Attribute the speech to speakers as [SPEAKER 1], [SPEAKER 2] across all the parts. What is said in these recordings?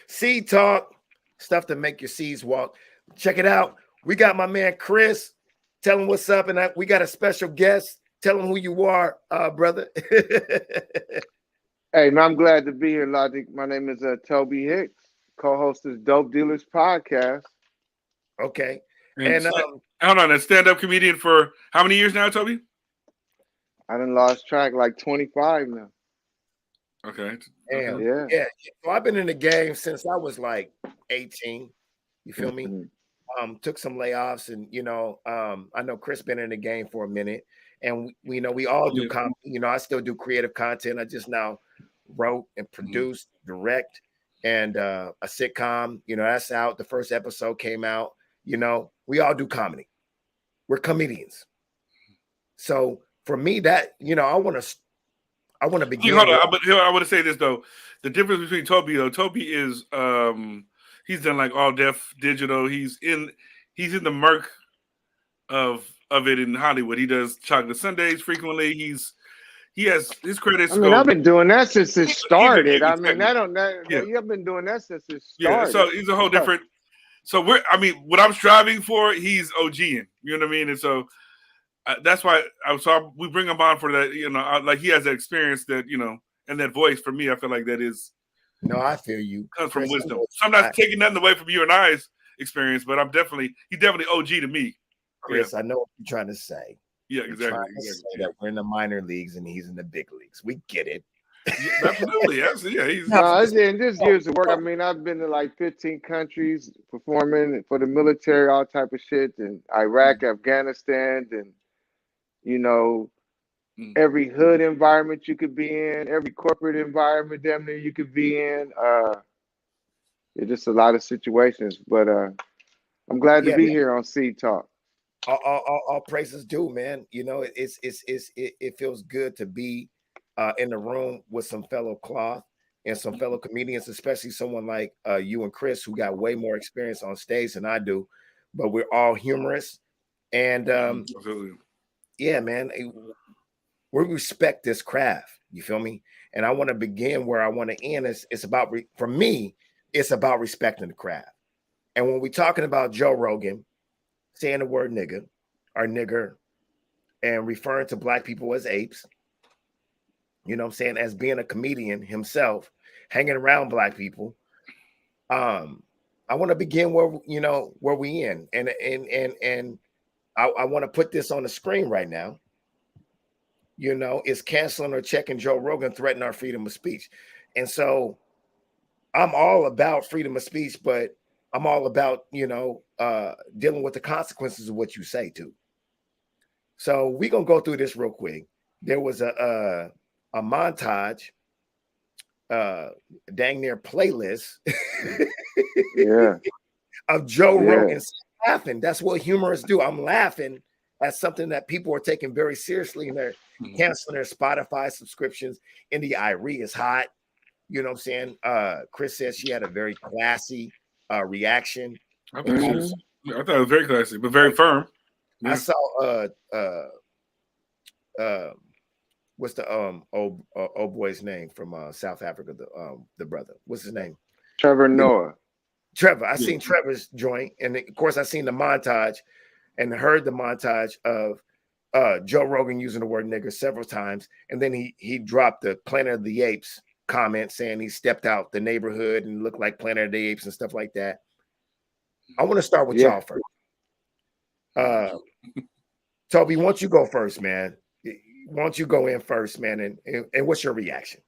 [SPEAKER 1] Seed talk, stuff to make your seeds walk. Check it out. We got my man Chris. Tell him what's up, and we got a special guest. Tell him who you are, brother.
[SPEAKER 2] Hey, man, I'm glad to be here, Logic. My name is Toby Hicks, co-host of Dope Dealers Podcast.
[SPEAKER 1] Okay.
[SPEAKER 3] And hold on, a stand-up comedian for how many years now, Toby?
[SPEAKER 2] I done lost track, like 25 now.
[SPEAKER 3] Okay.
[SPEAKER 1] Damn.
[SPEAKER 2] Yeah.
[SPEAKER 1] Yeah. So I've been in the game since I was like 18. You feel me? Took some layoffs, and I know Chris been in the game for a minute, and we all do I still do creative content. I just now wrote and produced, direct, and a sitcom. That's out. The first episode came out. We all do comedy. We're comedians. So for me, that I want to begin.
[SPEAKER 3] Hold on, but I want to say this though. The difference between Toby is he's done like all deaf digital. He's in the murk of it in Hollywood. He does Chocolate Sundays frequently. He has his credits.
[SPEAKER 2] I mean, I've been doing that since it started. I've been doing that since it started.
[SPEAKER 3] Yeah, so he's a whole different. So what I'm striving for, he's OGing. You know what I mean? And so that's why we bring him on for that. Like he has that experience that and that voice. For me, I feel like that is.
[SPEAKER 1] No, I feel you.
[SPEAKER 3] Comes from wisdom. So I'm not taking nothing away from you and I's experience, but he's definitely OG to me.
[SPEAKER 1] Chris, I know what you're trying to say.
[SPEAKER 3] Yeah, exactly.
[SPEAKER 1] Say that we're in the minor leagues and he's in the big leagues. We get it.
[SPEAKER 3] Yeah, absolutely.
[SPEAKER 2] And just years of work. I mean, I've been to like 15 countries performing for the military, all type of shit, in Iraq, Afghanistan, and every hood environment you could be in, every corporate environment damn near you could be in. It's just a lot of situations, but I'm glad to be here on Seed Talk.
[SPEAKER 1] All praises due, man. It feels good to be in the room with some fellow cloth and some fellow comedians, especially someone like you and Chris, who got way more experience on stage than I do. But we're all humorous, and yeah, man, we respect this craft. You feel me? And I want to begin where I want to end. It's about for me, it's about respecting the craft. And when we're talking about Joe Rogan saying the word nigga or nigger and referring to black people as apes, as being a comedian himself, hanging around black people, I want to begin where we in, and I want to put this on the screen right now. Is canceling or checking Joe Rogan threaten our freedom of speech? And so I'm all about freedom of speech, but I'm all about, dealing with the consequences of what you say too. So we're going to go through this real quick. There was a montage, dang near playlist of Joe Rogan laughing. That's what humorists do. I'm laughing at something that people are taking very seriously, and they're canceling their Spotify subscriptions. India Irie is hot. You know what I'm saying? Chris says she had a very classy reaction.
[SPEAKER 3] I thought it was very classy, but very firm.
[SPEAKER 1] Yeah. I saw what's the old boy's name from South Africa? The brother. What's his name?
[SPEAKER 2] Trevor Noah.
[SPEAKER 1] Trevor. I seen Trevor's joint, and of course I seen the montage and heard the montage of Joe Rogan using the word nigger several times, and then he dropped the Planet of the Apes comment saying he stepped out the neighborhood and looked like Planet of the Apes and stuff like that. I want to start with y'all first. Toby, why don't you go first, man? Why don't you go in first, man? And what's your reaction?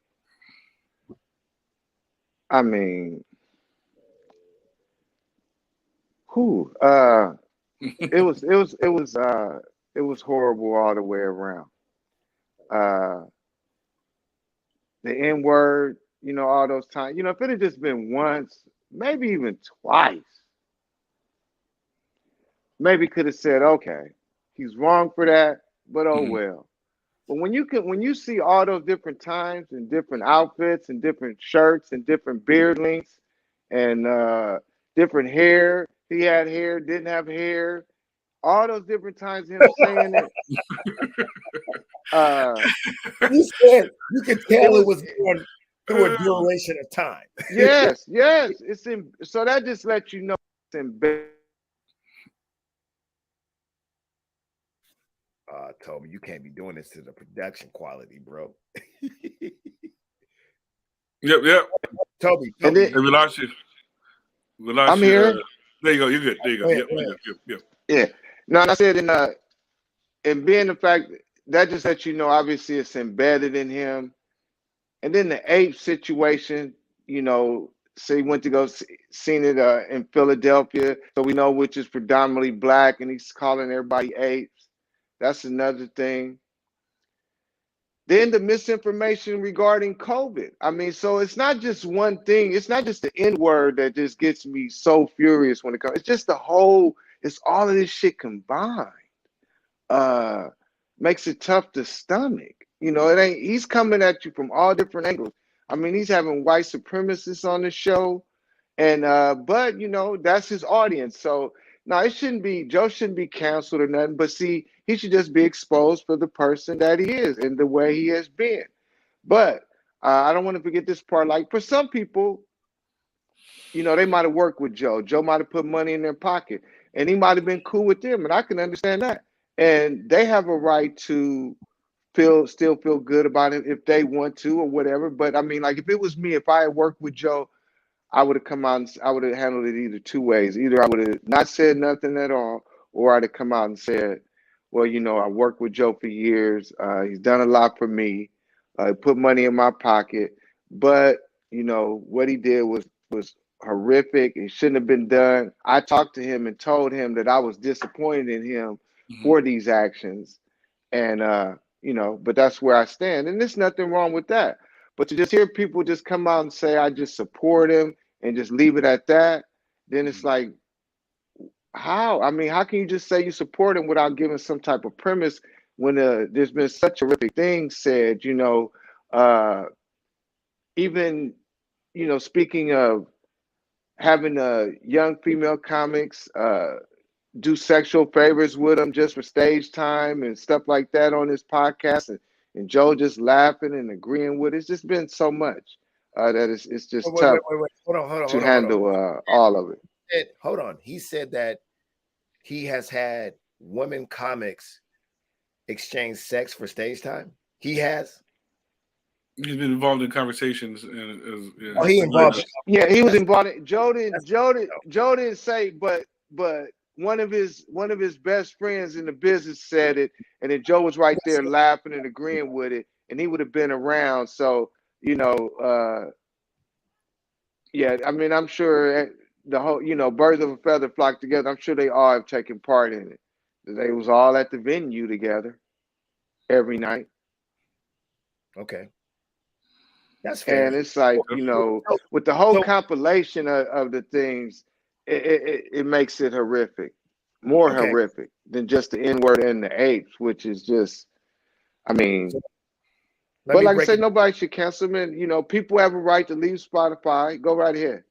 [SPEAKER 2] I mean, it was horrible all the way around. The N-word, all those times. If it had just been once, maybe even twice, maybe could have said, okay, he's wrong for that, but oh well. But when you see all those different times and different outfits and different shirts and different beard lengths and different hair, he had hair, didn't have hair, all those different times him saying it.
[SPEAKER 1] You said you could tell it was going through a duration of time.
[SPEAKER 2] Yes, yes. It's in, so that just lets you know it's embedded.
[SPEAKER 1] Toby, you can't be doing this to the production quality, bro.
[SPEAKER 3] Yep.
[SPEAKER 1] Toby,
[SPEAKER 2] And then,
[SPEAKER 3] Hey, we lost you. We lost
[SPEAKER 2] I'm
[SPEAKER 3] you.
[SPEAKER 2] here.
[SPEAKER 3] There you go. You're good. There you go.
[SPEAKER 1] Go
[SPEAKER 3] Yep.
[SPEAKER 1] ahead.
[SPEAKER 3] Yep.
[SPEAKER 2] Yeah. No, and I said and being the fact that just lets you know obviously it's embedded in him. And then the ape situation, say he went to go seen it in Philadelphia, so we know which is predominantly black, and he's calling everybody apes. That's another thing. Then the misinformation regarding COVID. I mean, so it's not just one thing. It's not just the N word that just gets me so furious when it comes. It's just the whole. It's all of this shit combined. Uh, Makes it tough to stomach. It ain't. He's coming at you from all different angles. I mean, he's having white supremacists on the show, and but that's his audience. So no, it shouldn't be. Joe shouldn't be canceled or nothing. But see, he should just be exposed for the person that he is and the way he has been. But I don't want to forget this part. Like for some people, they might have worked with Joe. Joe might have put money in their pocket, and he might have been cool with them, and I can understand that. And they have a right to still feel good about it if they want to or whatever. But I mean, like if it was me, if I had worked with Joe, I would have come out and I would have handled it either two ways. Either I would have not said nothing at all, or I'd have come out and said, well, I worked with Joe for years. He's done a lot for me. He put money in my pocket, but what he did was horrific. It shouldn't have been done. I talked to him and told him that I was disappointed in him for these actions, and but that's where I stand, and there's nothing wrong with that. But to just hear people just come out and say I just support him and just leave it at that, then it's like, how? I mean, how can you just say you support him without giving some type of premise when there's been such horrific things said? Even speaking of having young female comics do sexual favors with him just for stage time and stuff like that on his podcast, and Joe just laughing and agreeing with it. It's just been so much that it's just tough
[SPEAKER 1] Wait. Hold
[SPEAKER 2] to
[SPEAKER 1] on.
[SPEAKER 2] handle all of it.
[SPEAKER 1] Hold on. He said that he has had women comics exchange sex for stage time. He has.
[SPEAKER 3] He's been involved in conversations, and
[SPEAKER 1] Oh, he involved.
[SPEAKER 2] Yeah, he was involved. Joe didn't say, but one of his best friends in the business said it, and then Joe was right there laughing and agreeing with it, and he would have been around. So yeah, I mean, I'm sure the whole birds of a feather flock together. I'm sure they all have taken part in it. They was all at the venue together every night.
[SPEAKER 1] Okay. That's fair.
[SPEAKER 2] And it's like, with the whole compilation of the things, it makes it horrific, more horrific than just the N word and the apes, which is just, I mean, but like I said, nobody should cancel them. People have a right to leave Spotify. Go right ahead.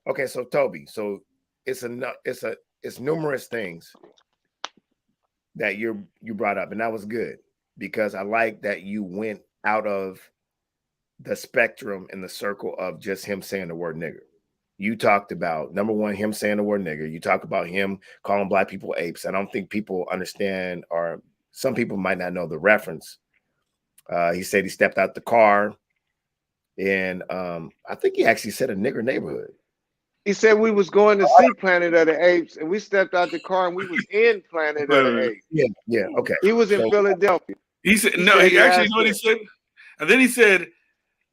[SPEAKER 1] Okay, so Toby, so it's numerous things that you brought up, and that was good because I like that you went out of the spectrum in the circle of just him saying the word nigger. You talked about, number one, him saying the word nigger. You talk about him calling black people apes. I don't think people understand, or some people might not know the reference. He said he stepped out the car, and I think he actually said a nigger neighborhood.
[SPEAKER 2] He said we was going to see Planet of the Apes, and we stepped out the car, and we was in Planet of the Apes.
[SPEAKER 1] Yeah, okay.
[SPEAKER 2] He was in Philadelphia.
[SPEAKER 3] He said, no, he actually, you know what he said? And then he said,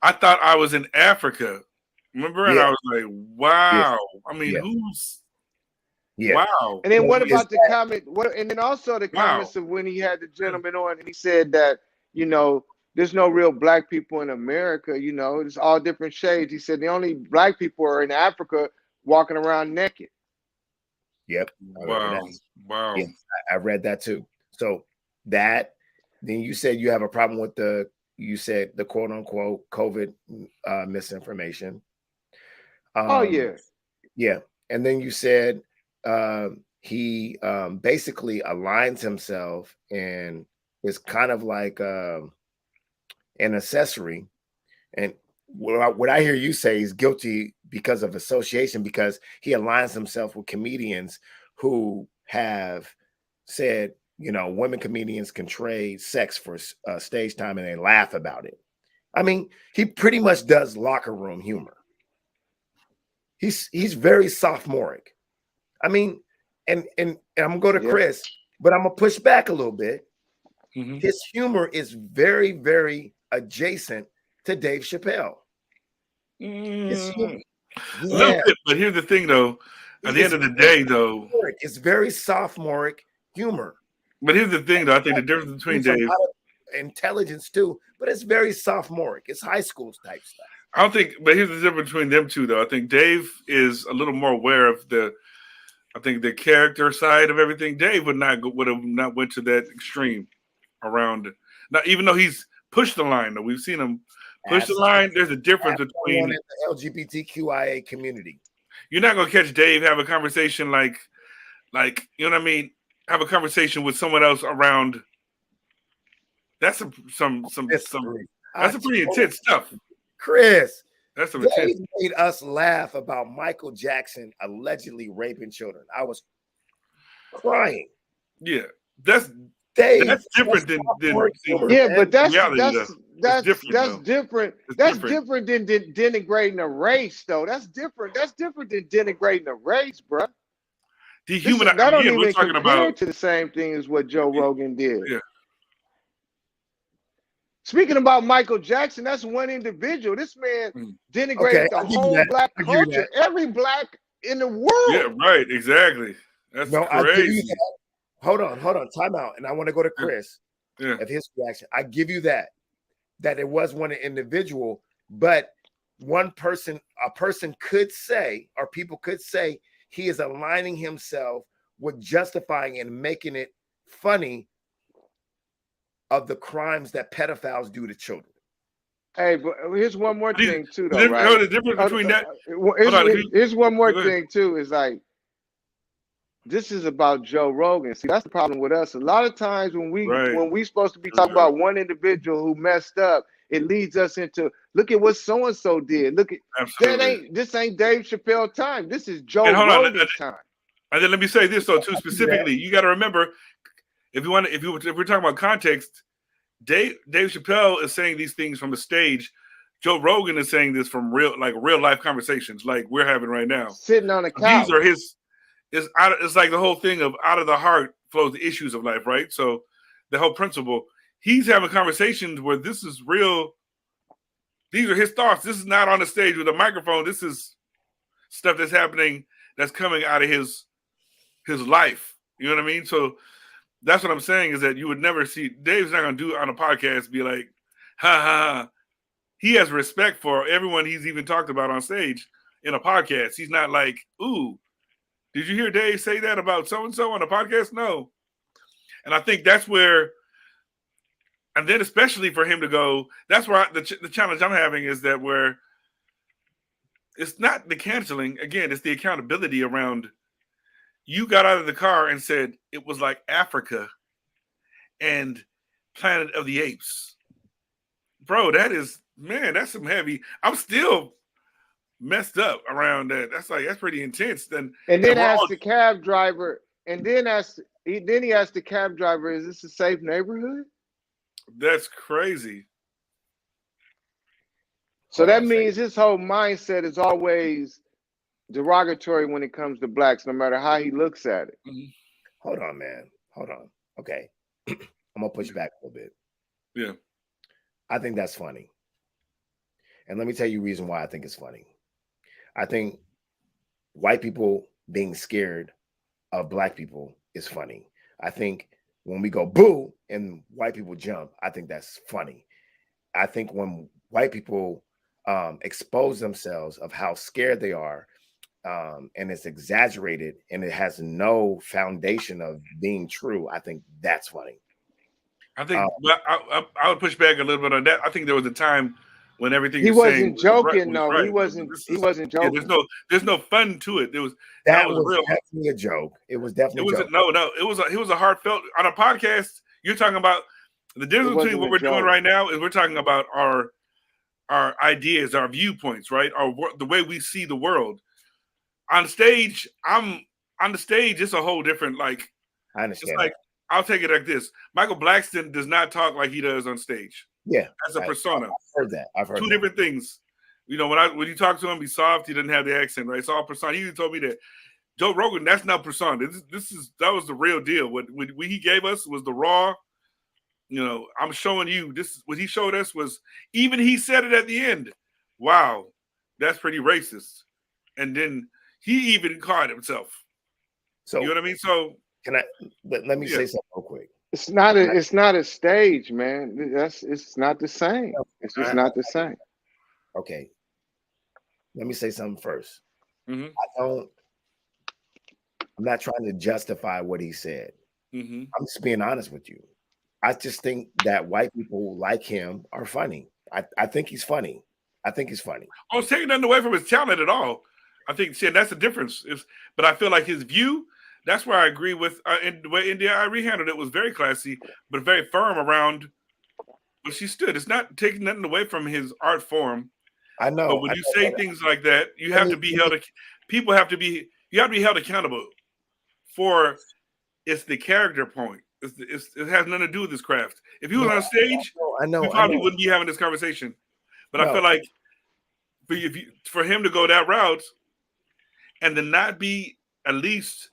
[SPEAKER 3] I thought I was in Africa. Remember? And I was like, wow. I mean, who's wow.
[SPEAKER 2] And then what about the comment? And then also the comments of when he had the gentleman on and he said that, there's no real black people in America, it's all different shades. He said the only black people are in Africa walking around naked.
[SPEAKER 1] Yep.
[SPEAKER 3] Wow.
[SPEAKER 1] Yeah, I read that too. So then you said you have a problem with the quote unquote COVID misinformation. Yeah. And then you said he basically aligns himself and is kind of like an accessory And what I hear you say is guilty because of association, because he aligns himself with comedians who have said, you know, women comedians can trade sex for stage time, and they laugh about it. I mean, he pretty much does locker room humor. He's very sophomoric. I mean, and I'm gonna go to Chris, but I'm gonna push back a little bit. Mm-hmm. His humor is very, very adjacent to Dave Chappelle.
[SPEAKER 3] A little bit, but here's the thing, though. At the end of the day, though,
[SPEAKER 1] it's very sophomoric humor.
[SPEAKER 3] But here's the thing, though. I think the difference between Dave,
[SPEAKER 1] intelligence too, but it's very sophomoric. It's high school type stuff.
[SPEAKER 3] I don't think. But here's the difference between them two, though. I think Dave is a little more aware of the character side of everything. Dave would have not went to that extreme around. Now, even though he's pushed the line, though, we've seen him push the line. There's a difference between
[SPEAKER 1] the LGBTQIA community.
[SPEAKER 3] You're not gonna catch Dave have a conversation like you know what I mean. Have a conversation with someone else around. That's some pretty intense stuff,
[SPEAKER 1] Chris.
[SPEAKER 3] That's some
[SPEAKER 1] intense. Made us laugh about Michael Jackson allegedly raping children. I was crying.
[SPEAKER 3] Yeah, that's different than
[SPEAKER 2] yeah, but that's different. That's different than denigrating a race, though. That's different. That's different than denigrating a race, bro. That don't even compare to the same thing as what Joe Rogan did.
[SPEAKER 3] Yeah.
[SPEAKER 2] Speaking about Michael Jackson, that's one individual. This man denigrated the whole black culture, every black in the world.
[SPEAKER 3] Yeah, right, exactly. That's crazy.
[SPEAKER 1] Hold on, time out. And I want to go to Chris of his reaction. I give you that it was one individual, but a person could say, or people could say, he is aligning himself with justifying and making it funny of the crimes that pedophiles do to children.
[SPEAKER 2] Hey, but here's one more thing too, though, right?
[SPEAKER 3] The difference between that.
[SPEAKER 2] Here's one more thing too. Is like, this is about Joe Rogan. See, that's the problem with us. A lot of times when we supposed to be talking about one individual who messed up, it leads us into, look at what so and so did. Look at this ain't Dave Chappelle time. This is Joe Rogan's time.
[SPEAKER 3] And then let me say this though too specifically. You got to remember, if we're talking about context, Dave Chappelle is saying these things from the stage. Joe Rogan is saying this from real life conversations like we're having right now.
[SPEAKER 2] Sitting on a couch.
[SPEAKER 3] These are his. It's like the whole thing of out of the heart flows the issues of life, right? So the whole principle, he's having conversations where this is real. These are his thoughts. This is not on the stage with a microphone. This is stuff that's happening, that's coming out of his life. You know what I mean? So that's what I'm saying is that you would never see, Dave's not going to do it on a podcast, be like, ha ha. He has respect for everyone he's even talked about on stage in a podcast. He's not like, ooh, did you hear Dave say that about so-and-so on a podcast? No. And I think that's where, and then especially for him to go, that's where the challenge I'm having is that where it's not the canceling. Again, it's the accountability around, you got out of the car and said it was like Africa and Planet of the Apes. Bro, that's some heavy. I'm still messed up around that. That's pretty intense.
[SPEAKER 2] And then ask the cab driver, and then he asked the cab driver, is this a safe neighborhood?
[SPEAKER 3] That's crazy.
[SPEAKER 2] So that means his whole mindset is always derogatory when it comes to blacks, no matter how he looks at it.
[SPEAKER 1] Mm-hmm. Hold on, man. Hold on. Okay. I'm going to push back a little bit.
[SPEAKER 3] Yeah.
[SPEAKER 1] I think that's funny. And let me tell you the reason why I think it's funny. I think white people being scared of black people is funny. I think when we go boo and white people jump, I think that's funny. I think when white people expose themselves of how scared they are, and it's exaggerated and it has no foundation of being true, I think that's funny.
[SPEAKER 3] I think I would push back a little bit on that. I think there was a time when everything
[SPEAKER 2] he wasn't joking, though. Right. He wasn't joking.
[SPEAKER 3] Yeah, there's no fun to it.
[SPEAKER 1] That was real. Definitely a joke. It was definitely a joke.
[SPEAKER 3] It was a heartfelt on a podcast. You're talking about the difference between what we're doing right now is we're talking about our ideas, our viewpoints, right? The way we see the world. On stage, it's a whole different, like,
[SPEAKER 1] I
[SPEAKER 3] it's
[SPEAKER 1] understand
[SPEAKER 3] like,
[SPEAKER 1] that.
[SPEAKER 3] I'll take it like this. Michael Blackston does not talk like he does on stage.
[SPEAKER 1] Yeah.
[SPEAKER 3] That's a persona.
[SPEAKER 1] I've heard that. I've heard
[SPEAKER 3] Two
[SPEAKER 1] that.
[SPEAKER 3] different things. You know, when you talk to him, he's soft, he doesn't have the accent, right? It's all persona. He even told me that Joe Rogan, that's not persona. That was the real deal. What he gave us was the raw. You know, I'm showing you this. What he showed us was, even he said it at the end. Wow, that's pretty racist. And then he even caught himself.
[SPEAKER 1] So
[SPEAKER 3] you know what I mean? So
[SPEAKER 1] can I let me say something real quick?
[SPEAKER 2] It's not a stage, man. It's not the same. It's just not the same.
[SPEAKER 1] Okay. Let me say something first.
[SPEAKER 3] Mhm.
[SPEAKER 1] I'm not trying to justify what he said.
[SPEAKER 3] Mhm.
[SPEAKER 1] I'm just being honest with you. I just think that white people like him are funny. I think he's funny. I think he's funny.
[SPEAKER 3] I was taking nothing away from his talent at all. I think, see, that's the difference. But I feel like his view, that's where I agree with in the way India Irie handled it was very classy, but very firm around where she stood. It's not taking nothing away from his art form.
[SPEAKER 1] I know.
[SPEAKER 3] But when you say things like that, you have to be held. You have to be held accountable for. It's the character point. It has nothing to do with his craft. If he was on stage,
[SPEAKER 1] I know.
[SPEAKER 3] we probably wouldn't be having this conversation. But I feel like for him to go that route and to not be at least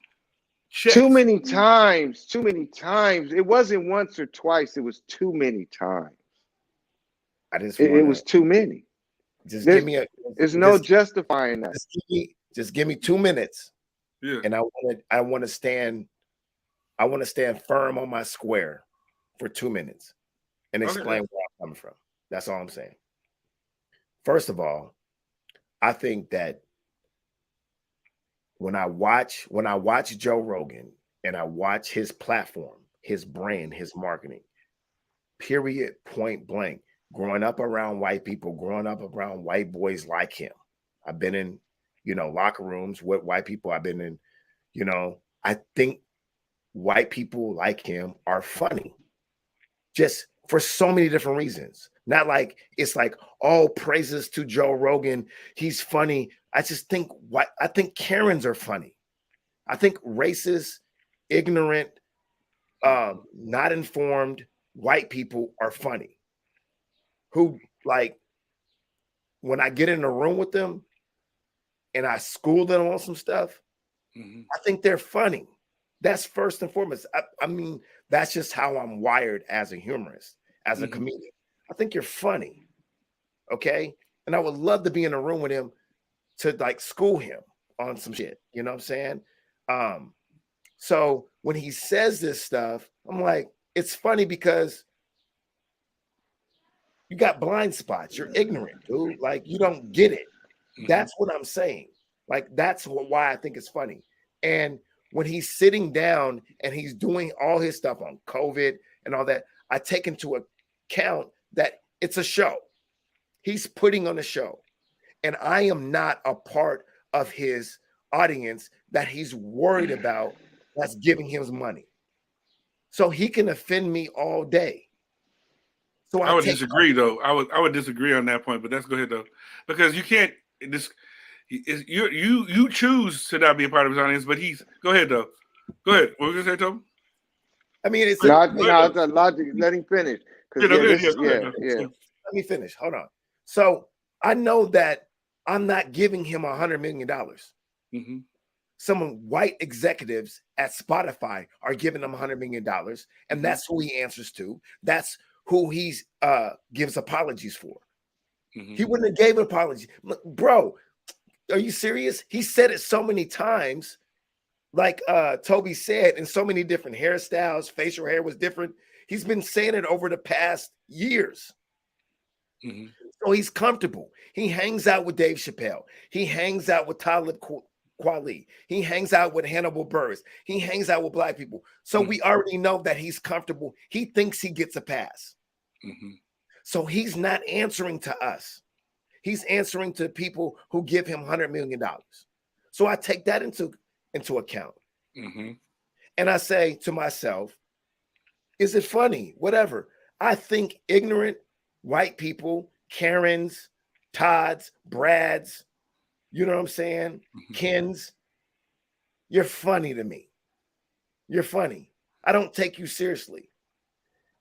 [SPEAKER 3] checked.
[SPEAKER 2] Too many times. It wasn't once or twice. It was too many times. It was too many. There's no justifying that.
[SPEAKER 1] Just give me 2 minutes.
[SPEAKER 3] Yeah.
[SPEAKER 1] And I want to stand firm on my square for 2 minutes and explain where I'm coming from. That's all I'm saying. First of all, I think that when I watch Joe Rogan and I watch his platform, his brand, his marketing, period, point blank, growing up around white people, growing up around white boys like him. I've been in, locker rooms with white people. I've been in, I think white people like him are funny. Just for so many different reasons. Not like it's like all praises to Joe Rogan. He's funny. I think Karens are funny. I think racist, ignorant, not informed white people are funny. Who, like, when I get in a room with them and I school them on some stuff, I think they're funny. That's first and foremost. I mean, that's just how I'm wired as a humorist, as a comedian. I think you're funny. Okay. And I would love to be in a room with him to like school him on some shit. You know what I'm saying? So when he says this stuff, I'm like, it's funny because you got blind spots. You're ignorant, dude. Like, you don't get it. That's what I'm saying. Like, that's why I think it's funny. And when he's sitting down and he's doing all his stuff on COVID and all that, I take into account that it's a show. He's putting on a show. And I am not a part of his audience that he's worried about that's giving him money. So he can offend me all day. So
[SPEAKER 3] I would disagree, though. I would disagree on that point, but let's go ahead, though. Because you can't you choose to not be a part of his audience, but go ahead, though. Go ahead. What were you gonna say, Tom?
[SPEAKER 1] I mean, it's
[SPEAKER 2] not logic. Let him finish.
[SPEAKER 1] Let me finish. Hold on. So I know that I'm not giving him $100 million. Some white executives at Spotify are giving him $100 million, and that's who he answers to. That's who he gives apologies for. He wouldn't have gave an apology. Look, bro, are you serious? He said it so many times, like Toby said, in so many different hairstyles. Facial hair was different. He's been saying it over the past years. So he's comfortable. He hangs out with Dave Chappelle. He hangs out with Talib Kweli. He hangs out with Hannibal Buress. He hangs out with black people. So we already know that he's comfortable. He thinks he gets a pass. So he's not answering to us. He's answering to people who give him $100 million. So I take that into account. And I say to myself, is it funny? Whatever. I think ignorant white people Karens, Todds, Brads, you know what I'm saying? Kens, you're funny to me. You're funny. I don't take you seriously.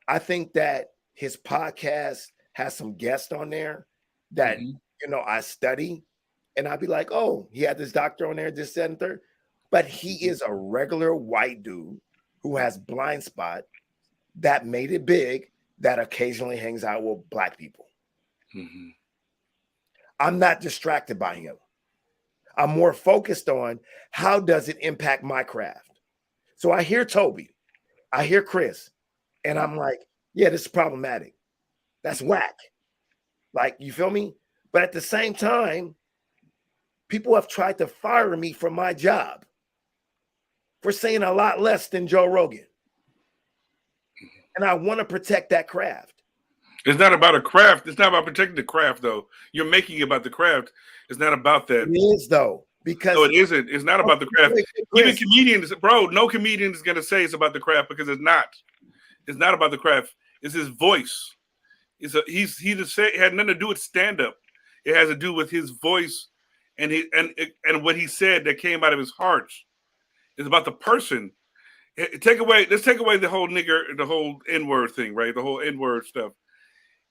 [SPEAKER 1] I think that his podcast has some guests on there that, I study, and I'd be like, oh, he had this doctor on there, this, that, and third. But he is a regular white dude who has blind spot that made it big, that occasionally hangs out with black people. I'm not distracted by him. I'm more focused on how does it impact my craft. So I hear Toby, I hear Chris, and I'm like, yeah, this is problematic. That's whack. Like, you feel me? But at the same time, people have tried to fire me from my job for saying a lot less than Joe Rogan. And I want to protect that craft.
[SPEAKER 3] It's not about a craft. It's not about protecting the craft, though. You're making it about the craft. It's not about that.
[SPEAKER 1] It is, though, because
[SPEAKER 3] no, it isn't. It's not about the craft. Even comedians, bro. No comedian is gonna say it's about the craft because it's not. It's not about the craft. It's his voice. He had nothing to do with stand up. It has to do with his voice and what he said that came out of his heart. It's about the person. Let's take away the whole nigger, the whole N-word thing, right? The whole N-word stuff.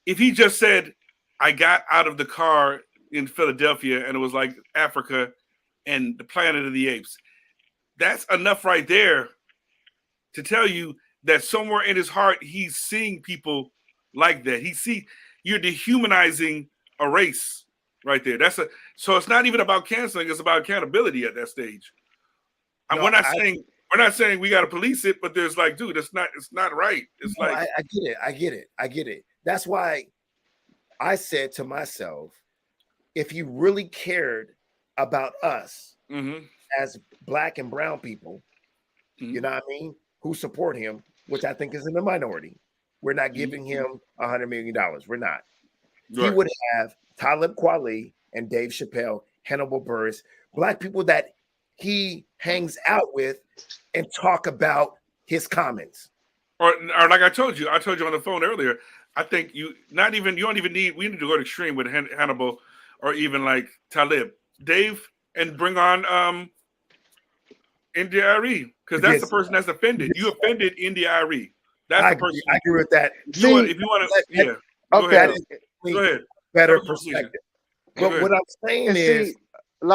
[SPEAKER 3] If he just said, I got out of the car in Philadelphia and it was like Africa and the Planet of the Apes, that's enough right there to tell you that somewhere in his heart, he's seeing people like that. You're dehumanizing a race right there. So it's not even about canceling, it's about accountability at that stage. No, we're not saying we got to police it, but there's like, dude, it's not right. It's like,
[SPEAKER 1] I get it. That's why I said to myself, if you really cared about us as black and brown people, you know what I mean, who support him, which I think is in the minority, we're not giving him $100 million. We're not. Right. He would have Talib Kweli and Dave Chappelle, Hannibal Buress, black people that he hangs out with and talk about his comments.
[SPEAKER 3] Or like I told you on the phone earlier, I think we need to go to extreme with Hannibal or even like Talib, Dave, and bring on India Ari, because that's the person that's offended. You offended India Ari. That's the person.
[SPEAKER 1] I agree with that.
[SPEAKER 3] If you want to, go ahead. Go ahead.
[SPEAKER 1] Better perspective. But what I'm saying is,
[SPEAKER 3] go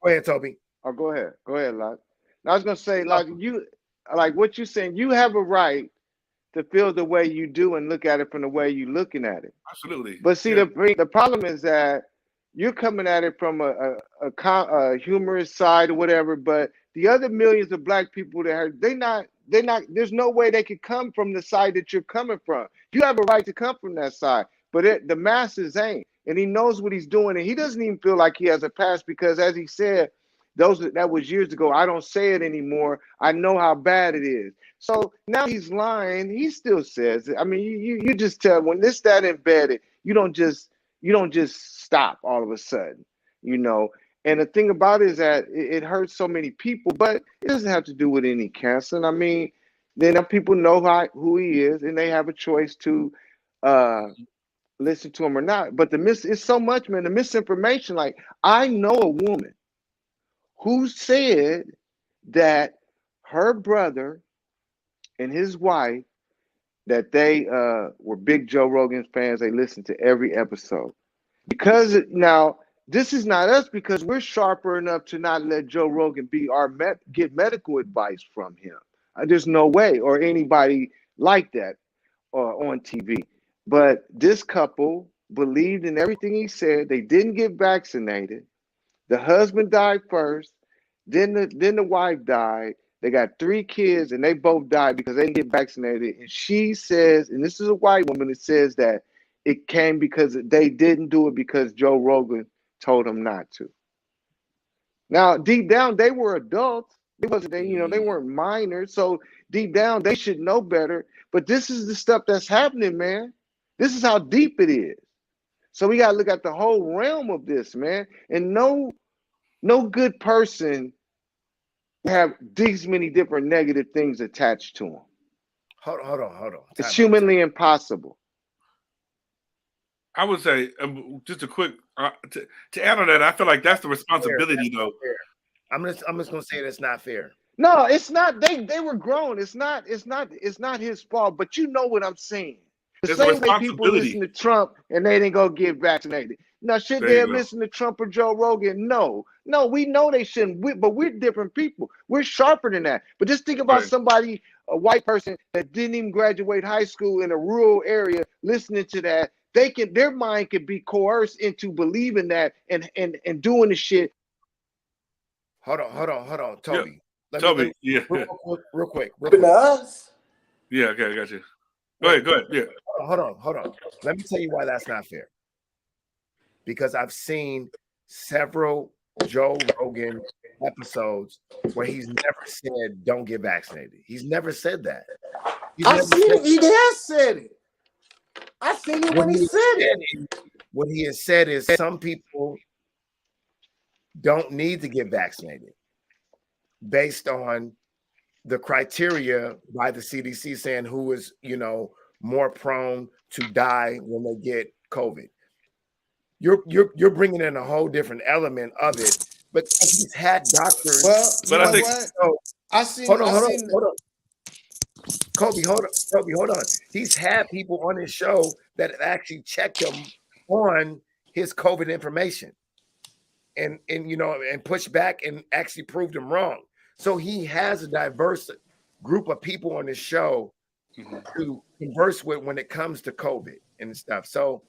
[SPEAKER 1] ahead, Toby.
[SPEAKER 2] Oh, go ahead, Lodge. I was gonna say, Lodge, you like what you're saying. You have a right to feel the way you do and look at it from the way you're looking at it.
[SPEAKER 3] Absolutely.
[SPEAKER 2] But see, the problem is that you're coming at it from a humorous side or whatever. But the other millions of black people they're not. There's no way they could come from the side that you're coming from. You have a right to come from that side, but the masses ain't. And he knows what he's doing, and he doesn't even feel like he has a past because, as he said, that was years ago. I don't say it anymore. I know how bad it is. So now he's lying. He still says it. I mean, you just tell when this that embedded. You don't just stop all of a sudden, you know. And the thing about it is that it hurts so many people, but it doesn't have to do with any cancer. I mean, then people know who he is, and they have a choice to listen to him or not. But it's so much, man. The misinformation. Like, I know a woman who said that her brother and his wife, that they were big Joe Rogan fans. They listened to every episode. Because now, this is not us because we're sharper enough to not let Joe Rogan be get medical advice from him. There's no way, or anybody like that on TV. But this couple believed in everything he said. They didn't get vaccinated. The husband died first, then the wife died. They got 3 kids, and they both died because they didn't get vaccinated. And she says, and this is a white woman that says that it came because they didn't do it because Joe Rogan told them not to. Now, deep down, they were adults. They weren't minors. So deep down, they should know better. But this is the stuff that's happening, man. This is how deep it is. So we got to look at the whole realm of this, man. And no good person have these many different negative things attached to them.
[SPEAKER 1] Hold on.
[SPEAKER 2] It's humanly impossible.
[SPEAKER 3] I would say just a quick to add on that. I feel like that's the responsibility, though.
[SPEAKER 1] I'm just gonna say that's not fair.
[SPEAKER 2] No, it's not. They were grown. It's not his fault. But you know what I'm saying. The
[SPEAKER 3] It's a
[SPEAKER 2] same way people listen
[SPEAKER 3] responsibility.
[SPEAKER 2] to Trump and they didn't go get vaccinated. Now, should
[SPEAKER 3] There
[SPEAKER 2] they
[SPEAKER 3] you
[SPEAKER 2] have
[SPEAKER 3] go.
[SPEAKER 2] listened to Trump or Joe Rogan? No, we know they shouldn't. But we're different people. We're sharper than that. But just think about
[SPEAKER 3] Right.
[SPEAKER 2] somebody, a white person that didn't even graduate high school in a rural area, listening to that. Their mind could be coerced into believing that and doing the shit.
[SPEAKER 1] Hold on,
[SPEAKER 3] Yeah.
[SPEAKER 1] Toby. Let
[SPEAKER 3] Toby,
[SPEAKER 1] me
[SPEAKER 3] yeah.
[SPEAKER 1] real quick.
[SPEAKER 4] Us.
[SPEAKER 3] Yeah, okay, I got you. Go ahead. Yeah.
[SPEAKER 1] Hold on. Let me tell you why that's not fair. Because I've seen several Joe Rogan episodes where he's never said don't get vaccinated. He's never said that.
[SPEAKER 4] I seen it. He has said it. I seen it when he said it.
[SPEAKER 1] What he has said is some people don't need to get vaccinated based on the criteria by the CDC saying who is, more prone to die when they get COVID. You're bringing in a whole different element of it, but he's had doctors.
[SPEAKER 4] Well,
[SPEAKER 3] But I think
[SPEAKER 4] I seen.
[SPEAKER 1] Hold on. Kobe, hold on. He's had people on his show that have actually checked him on his COVID information and pushed back and actually proved him wrong. So he has a diverse group of people on his show to converse with when it comes to COVID and stuff. So,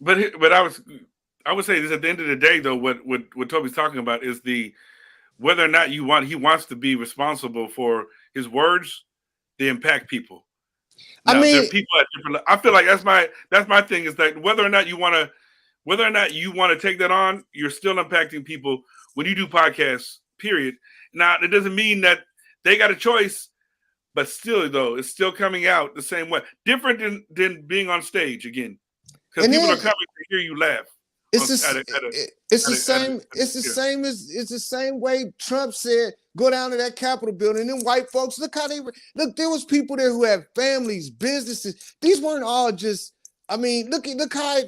[SPEAKER 3] but I would say this at the end of the day, though, what Toby's talking about is whether or not he wants to be responsible for his words, they impact people. Now, there are people at different. I feel like that's my thing is that whether or not you want to take that on, you're still impacting people when you do podcasts. Period. Now, it doesn't mean that they got a choice, but still, though, it's still coming out the same way. Different than being on stage again, because people are coming to hear you laugh.
[SPEAKER 4] It's the same way Trump said, go down to that Capitol building. And white folks, look. There was people there who had families, businesses. These weren't all just. I mean, look how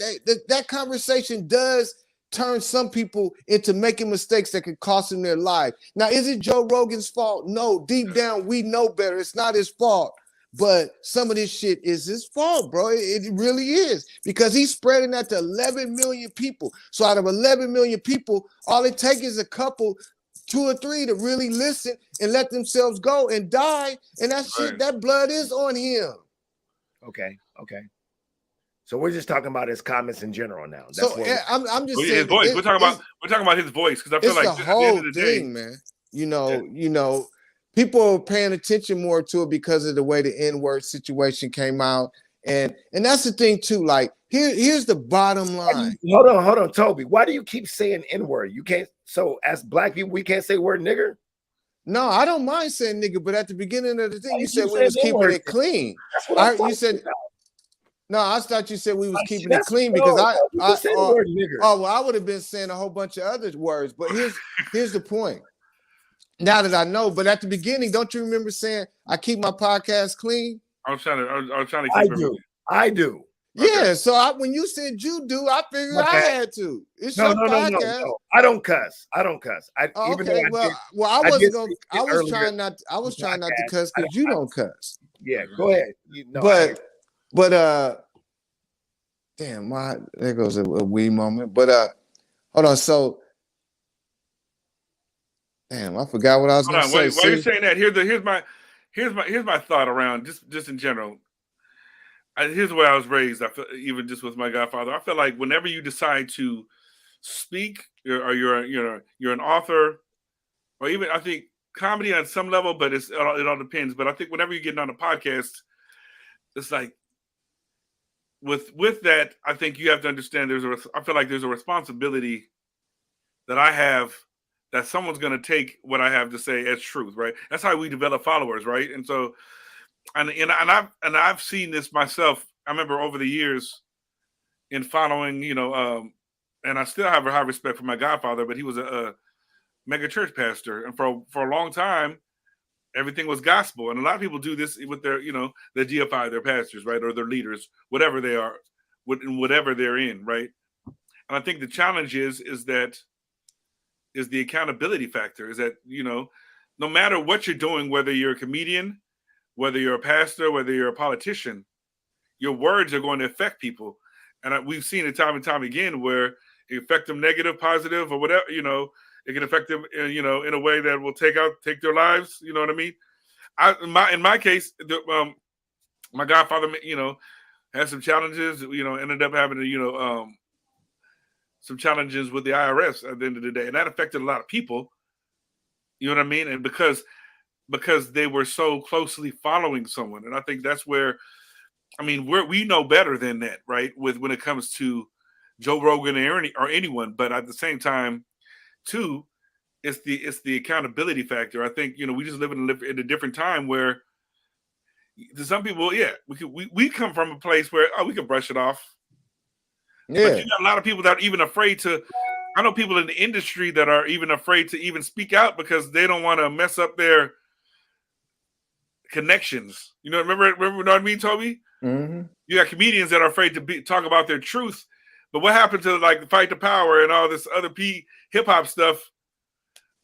[SPEAKER 4] that conversation does turn some people into making mistakes that could cost them their life. Now, is it Joe Rogan's fault? No, deep down, we know better. It's not his fault. But some of this shit is his fault, bro. It really is. Because he's spreading that to 11 million people. So out of 11 million people, all it takes is a couple, 2 or 3 to really listen and let themselves go and die. And that shit, that blood is on him.
[SPEAKER 1] Okay. So we're just talking about his comments in general now. That's
[SPEAKER 4] so I'm just saying
[SPEAKER 3] his voice. We're talking about his voice because I feel like
[SPEAKER 4] the whole thing, man. You know, people are paying attention more to it because of the way the N-word situation came out, and that's the thing too. Like here's the bottom line.
[SPEAKER 1] Hold on, Toby. Why do you keep saying N-word? You can't. So as black people, we can't say word nigger.
[SPEAKER 4] No, I don't mind saying nigga, but at the beginning of the thing, you said we was keeping it clean. You said. No, I thought you said we was keeping it clean because I would have been saying a whole bunch of other words. But here's the point. Now that I know, but at the beginning, don't you remember saying I keep my podcast clean?
[SPEAKER 3] I was trying to keep
[SPEAKER 1] I do.
[SPEAKER 4] Yeah, okay. So when you said you do, I figured I had to. It's your podcast.
[SPEAKER 1] No. I don't cuss. I was trying not to cuss because you don't cuss. Yeah, go ahead.
[SPEAKER 4] But damn, there goes a wee moment. But hold on, so damn, I forgot what I was going to say.
[SPEAKER 3] While you're saying that, here's my thought around just in general. Here's the way I was raised. I feel, even just with my godfather, I feel like whenever you decide to speak, or you're an author, or even I think comedy on some level, but it all depends. But I think whenever you're getting on a podcast, it's like with that, I think you have to understand I feel like there's a responsibility that I have that someone's going to take what I have to say as truth, right? That's how we develop followers, right? And so, and I've seen this myself. I remember over the years in following, and I still have a high respect for my godfather, but he was a mega church pastor, and for a long time, everything was gospel. And a lot of people do this with their, they deify their pastors, right, or their leaders, whatever they are. in whatever they're in, right? And I think the challenge is the accountability factor. Is that, you know, no matter what you're doing, whether you're a comedian, whether you're a pastor, whether you're a politician, your words are going to affect people. And we've seen it time and time again where it affect them negative, positive, or whatever, you know, it can affect them, you know, in a way that will take their lives. You know what I mean? In my case, my godfather, you know, had some challenges, you know, ended up having to, you know, some challenges with the IRS at the end of the day. And that affected a lot of people. You know what I mean? And because they were so closely following someone. And I think that's where, I mean, we know better than that, right? When it comes to Joe Rogan or anyone, but at the same time, too, it's the accountability factor. I think, you know, we just live in a different time where to some people, yeah, we come from a place where we can brush it off. Yeah. But you got a lot of people that are even afraid to. I know people in the industry that are even afraid to even speak out because they don't want to mess up their connections. You know, remember what I mean, Toby?
[SPEAKER 4] Mm-hmm.
[SPEAKER 3] You got comedians that are afraid to talk about their truth. But what happened to like Fight the Power and all this other hip hop stuff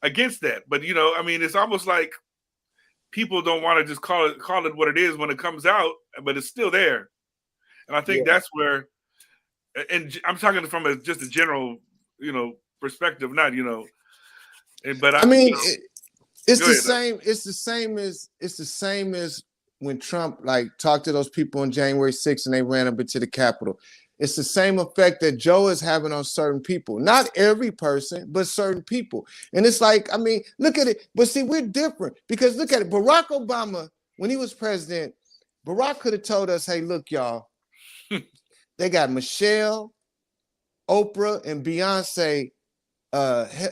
[SPEAKER 3] against that? But you know, I mean, it's almost like people don't want to just call it what it is when it comes out, but it's still there. And I think that's where, and I'm talking from just a general, you know, perspective, not, you know, but
[SPEAKER 4] I mean,
[SPEAKER 3] you know,
[SPEAKER 4] it's the same. It's the same as when Trump like talked to those people on January 6th and they ran up into the Capitol. It's the same effect that Joe is having on certain people. Not every person, but certain people. And it's like, I mean, look at it. But see, we're different because look at it. Barack Obama, when he was president, Barack could have told us, hey, look, y'all, they got Michelle, Oprah, and Beyonce.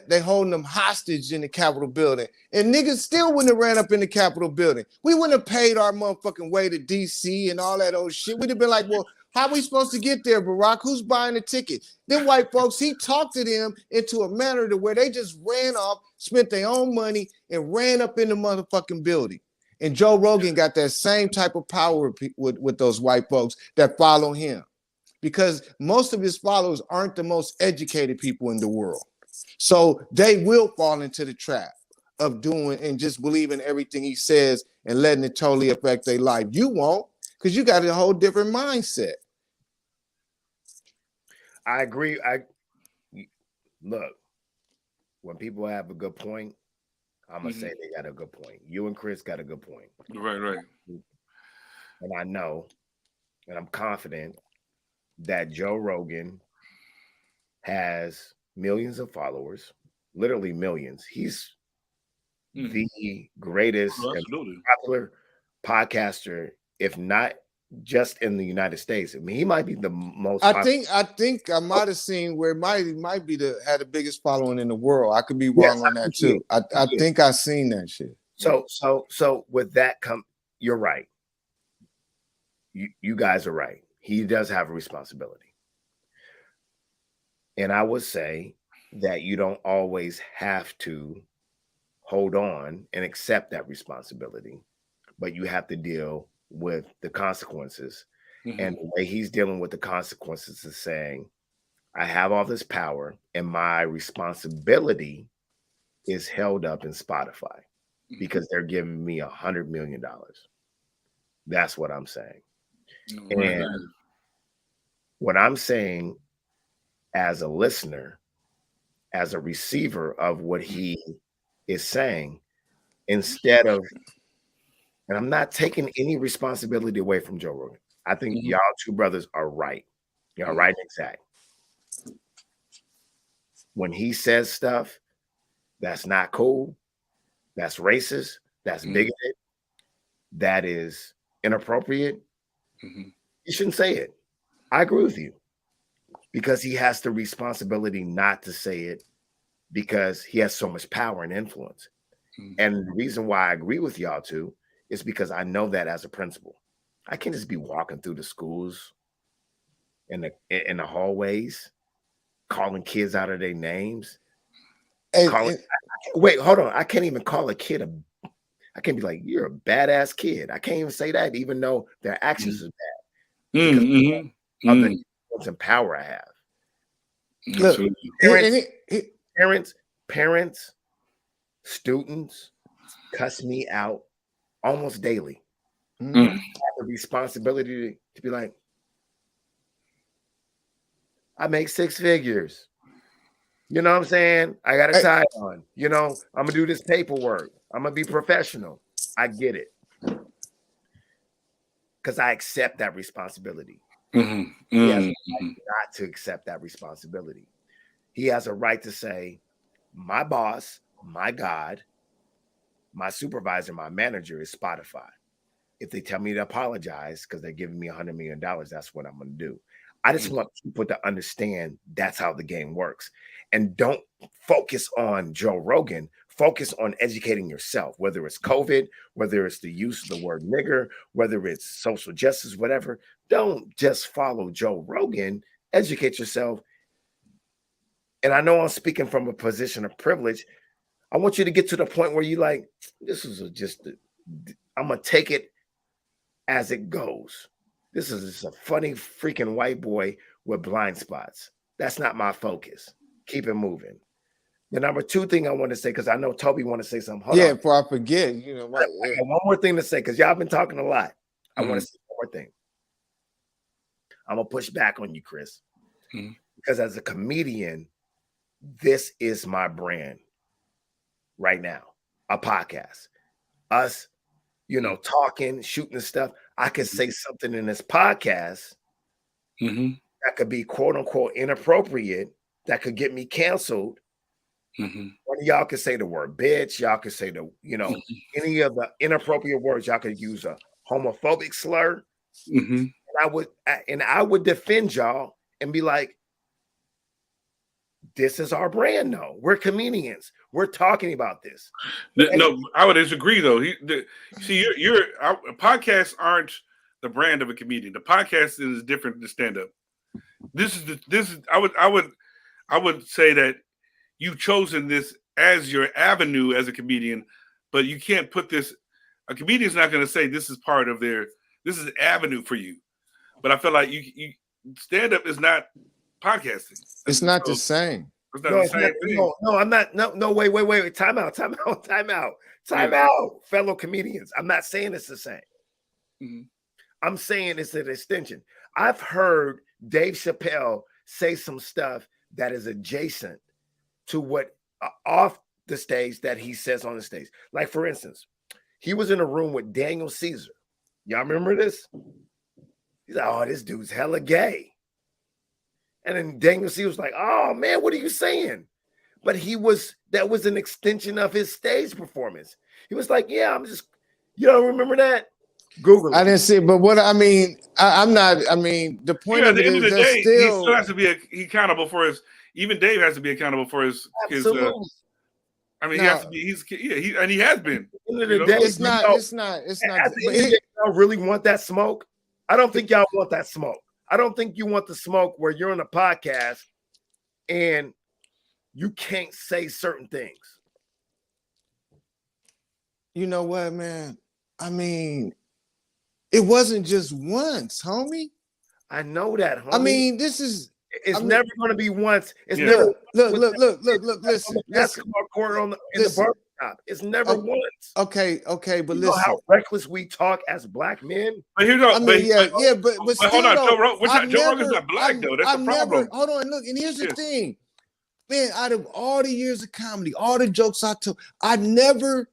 [SPEAKER 4] They holding them hostage in the Capitol building. And niggas still wouldn't have ran up in the Capitol building. We wouldn't have paid our motherfucking way to DC and all that old shit. We'd have been like, well, how are we supposed to get there, Barack? Who's buying the ticket? Them white folks, he talked to them into a manner to where they just ran off, spent their own money, and ran up in the motherfucking building. And Joe Rogan got that same type of power with those white folks that follow him. Because most of his followers aren't the most educated people in the world. So they will fall into the trap of doing and just believing everything he says and letting it totally affect their life. You won't, because you got a whole different mindset.
[SPEAKER 1] I agree. Look, when people have a good point, I'm gonna say they got a good point. You and Chris got a good point.
[SPEAKER 3] Right.
[SPEAKER 1] And I know, and I'm confident that Joe Rogan has millions of followers, literally millions. He's the greatest and popular podcaster, if not just in the United States. I mean, he might be the most.
[SPEAKER 4] I think I might have seen where it might be had the biggest following in the world. I could be wrong on that too. I think I seen that shit.
[SPEAKER 1] So with that you're right. You guys are right. He does have a responsibility. And I would say that you don't always have to hold on and accept that responsibility, but you have to deal with the consequences. And the way he's dealing with the consequences is saying, I have all this power and my responsibility is held up in Spotify because they're giving me $100 million. That's what I'm saying. And what I'm saying as a listener, as a receiver of what he is saying, instead of, and I'm not taking any responsibility away from Joe Rogan. I think y'all two brothers are right. Y'all right and exact. When he says stuff that's not cool, that's racist, that's bigoted, that is inappropriate, you shouldn't say it. I agree with you. Because he has the responsibility not to say it because he has so much power and influence. And the reason why I agree with y'all too is because I know that as a principal. I can't just be walking through the schools in the hallways, calling kids out of their names. Wait, hold on. I can't even call a kid I can't be like, you're a badass kid. I can't even say that, even though their actions are bad. Because of the influence and power I have.
[SPEAKER 4] Look,
[SPEAKER 1] Parents, students cuss me out almost daily.
[SPEAKER 4] Mhm.
[SPEAKER 1] I have the responsibility to be like, I make 6 figures. You know what I'm saying? I got a
[SPEAKER 4] Hey.
[SPEAKER 1] tie on. You know, I'm gonna do this paperwork. I'm gonna be professional. I get it. Because I accept that responsibility. He has a right not to accept that responsibility. He has a right to say, my boss, my God, my supervisor, my manager is Spotify. If they tell me to apologize because they're giving me $100 million, that's what I'm going to do. I just want people to understand that's how the game works. And don't focus on Joe Rogan. Focus on educating yourself, whether it's COVID, whether it's the use of the word nigger, whether it's social justice, whatever. Don't just follow Joe Rogan. Educate yourself. And I know I'm speaking from a position of privilege. I want you to get to the point where you like, this is I'm going to take it as it goes. This is just a funny freaking white boy with blind spots. That's not my focus. Keep it moving. The number 2 thing I want to say, because I know Toby want to say something. Hold on.
[SPEAKER 4] Before I forget, you know what?
[SPEAKER 1] I got one more thing to say, because y'all been talking a lot. I want to say one more thing. I'm going to push back on you, Chris. Because as a comedian, this is my brand right now. A podcast. Us, you know, talking, shooting stuff. I could say something in this podcast that could be quote unquote inappropriate, that could get me canceled. One of y'all could say the word bitch. Y'all could say any of the inappropriate words. Y'all could use a homophobic slur. And I would defend y'all and be like, this is our brand. No, we're comedians. We're talking about this.
[SPEAKER 3] No, I would disagree though. Podcasts aren't the brand of a comedian. The podcast is different than stand-up. I would say that you've chosen this as your avenue as a comedian, but you can't put this. A comedian's not going to say this is part of this is an avenue for you. But I feel like you stand-up is not podcasting.
[SPEAKER 4] It's not the same.
[SPEAKER 3] It's not the same thing.
[SPEAKER 1] No, I'm not. No, wait. Time out, fellow comedians. I'm not saying it's the same. I'm saying it's an extension. I've heard Dave Chappelle say some stuff that is adjacent to what off the stage that he says on the stage. Like, for instance, he was in a room with Daniel Caesar. Y'all remember this? He's like, oh, this dude's hella gay. And then Daniel Caesar was like, oh man, what are you saying? But that was an extension of his stage performance. He was like, yeah, you don't remember that? Google it.
[SPEAKER 4] I didn't see it, but what I mean, I'm not. I mean, the point of it is that
[SPEAKER 3] he still has to be accountable for his. Even Dave has to be accountable for his.
[SPEAKER 1] Absolutely.
[SPEAKER 3] I mean, he has to be. And he has been.
[SPEAKER 4] It's not.
[SPEAKER 1] Y'all really want that smoke? I don't think y'all want that smoke. I don't think you want the smoke where you're on a podcast and you can't say certain things.
[SPEAKER 4] You know what, man? I mean, it wasn't just once, homie.
[SPEAKER 1] I know that, homie.
[SPEAKER 4] I mean, it's
[SPEAKER 1] never going to be once. It's
[SPEAKER 4] never.
[SPEAKER 1] Look.
[SPEAKER 4] Listen.
[SPEAKER 1] Basketball court in the barbershop. It's never once.
[SPEAKER 4] Okay, but
[SPEAKER 1] you
[SPEAKER 4] listen.
[SPEAKER 1] Know how reckless we talk as black men.
[SPEAKER 3] But here's but
[SPEAKER 4] still,
[SPEAKER 3] hold on, Joe Rogan's not black though. That's the problem.
[SPEAKER 4] Hold on, look, and here's the thing, man. Out of all the years of comedy, all the jokes I told, I never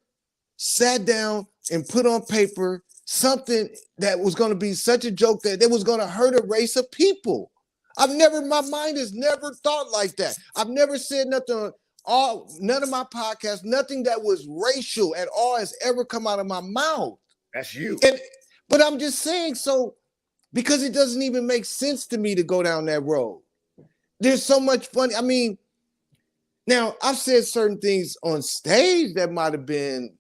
[SPEAKER 4] sat down and put on paper something that was going to be such a joke that was going to hurt a race of people. My mind has never thought like that. I've never said nothing on none of my podcasts, nothing that was racial at all has ever come out of my mouth.
[SPEAKER 1] That's you.
[SPEAKER 4] But I'm just saying, so because it doesn't even make sense to me to go down that road. There's so much funny. I mean, now I've said certain things on stage that might have been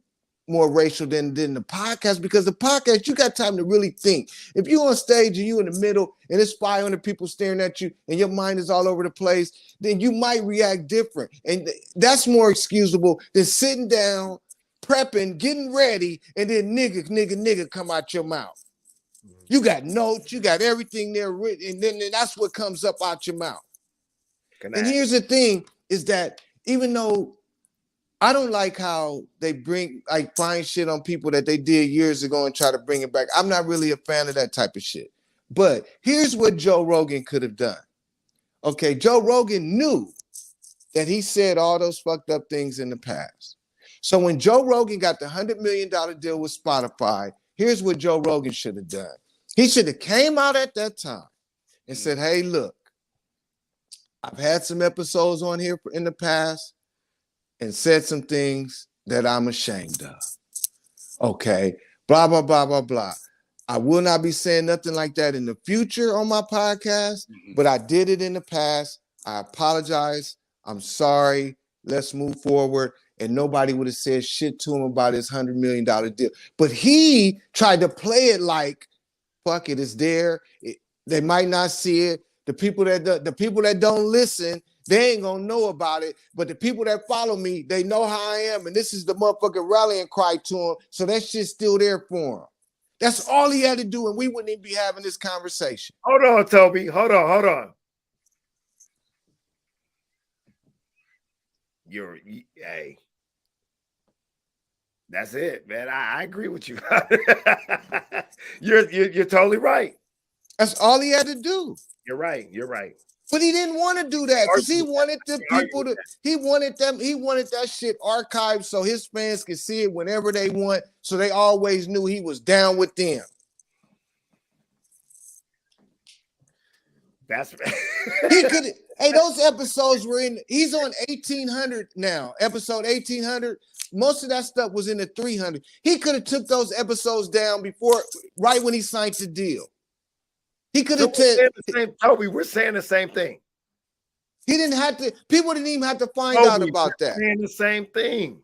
[SPEAKER 4] more racial than the podcast, because the podcast, you got time to really think. If you're on stage and you in the middle and it's 500 people staring at you and your mind is all over the place, then you might react different. And that's more excusable than sitting down, prepping, getting ready, and then nigga come out your mouth. You got notes, you got everything there written, and then that's what comes up out your mouth. And here's the thing is that even though I don't like how they find shit on people that they did years ago and try to bring it back. I'm not really a fan of that type of shit. But here's what Joe Rogan could have done. Okay, Joe Rogan knew that he said all those fucked up things in the past. So when Joe Rogan got the $100 million deal with Spotify, here's what Joe Rogan should have done. He should have came out at that time and said, hey, look, I've had some episodes on here in the past and said some things that I'm ashamed of. Okay, blah, blah, blah, blah, blah. I will not be saying nothing like that in the future on my podcast, but I did it in the past. I apologize. I'm sorry. Let's move forward. And nobody would have said shit to him about his $100 million deal. But he tried to play it like, fuck it, it's there. They might not see it. The people that don't listen, they ain't gonna know about it. But the people that follow me, they know how I am. And this is the motherfucking rallying cry to him. So that shit's still there for him. That's all he had to do, and we wouldn't even be having this conversation.
[SPEAKER 1] Hold on, Toby. Hold on. Hey. That's it, man. I agree with you. You're totally right.
[SPEAKER 4] That's all he had to do.
[SPEAKER 1] You're right.
[SPEAKER 4] But he didn't want to do that because he wanted the people to. He wanted that shit archived so his fans could see it whenever they want. So they always knew he was down with them.
[SPEAKER 1] That's
[SPEAKER 4] He could. Hey, those episodes were in. He's on 1800 now. Episode 1800. Most of that stuff was in the 300. He could have took those episodes down right when he signed the deal. He could have
[SPEAKER 1] Toby, we're saying the same thing.
[SPEAKER 4] He didn't have to. People didn't even have to find out about that.
[SPEAKER 1] Saying the same thing.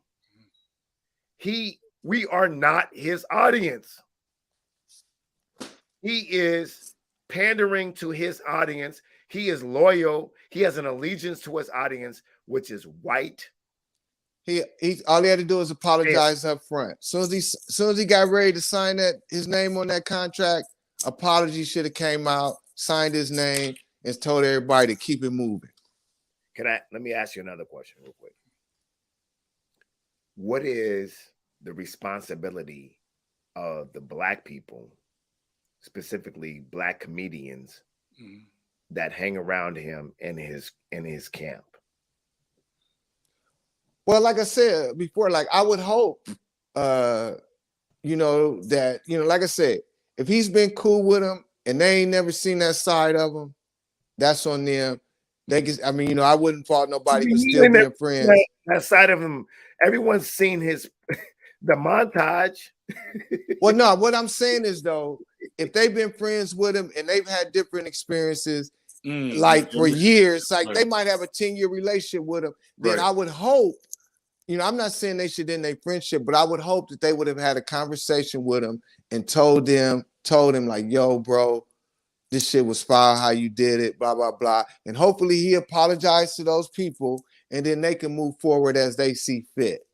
[SPEAKER 1] We are not his audience. He is pandering to his audience. He is loyal. He has an allegiance to his audience, which is white.
[SPEAKER 4] He all he had to do is apologize up front. Soon as he got ready to sign his name on that contract, apology should have came out, signed his name, and told everybody to keep it moving.
[SPEAKER 1] Let me ask you another question real quick. What is the responsibility of the Black people, specifically Black comedians, that hang around him in his camp?
[SPEAKER 4] Well, like I said before, like I would hope, that like I said, if he's been cool with him and they ain't never seen that side of him, that's on them. They can, I wouldn't fault nobody for still being friends.
[SPEAKER 1] That side of him, everyone's seen the montage.
[SPEAKER 4] Well, no, what I'm saying is though, if they've been friends with him and they've had different experiences, like for years, like they might have a 10-year relationship with him, then I would hope, I'm not saying they should end their friendship, but I would hope that they would have had a conversation with him and told him like, yo, bro, this shit was foul how you did it, blah, blah, blah. And hopefully he apologized to those people and then they can move forward as they see fit.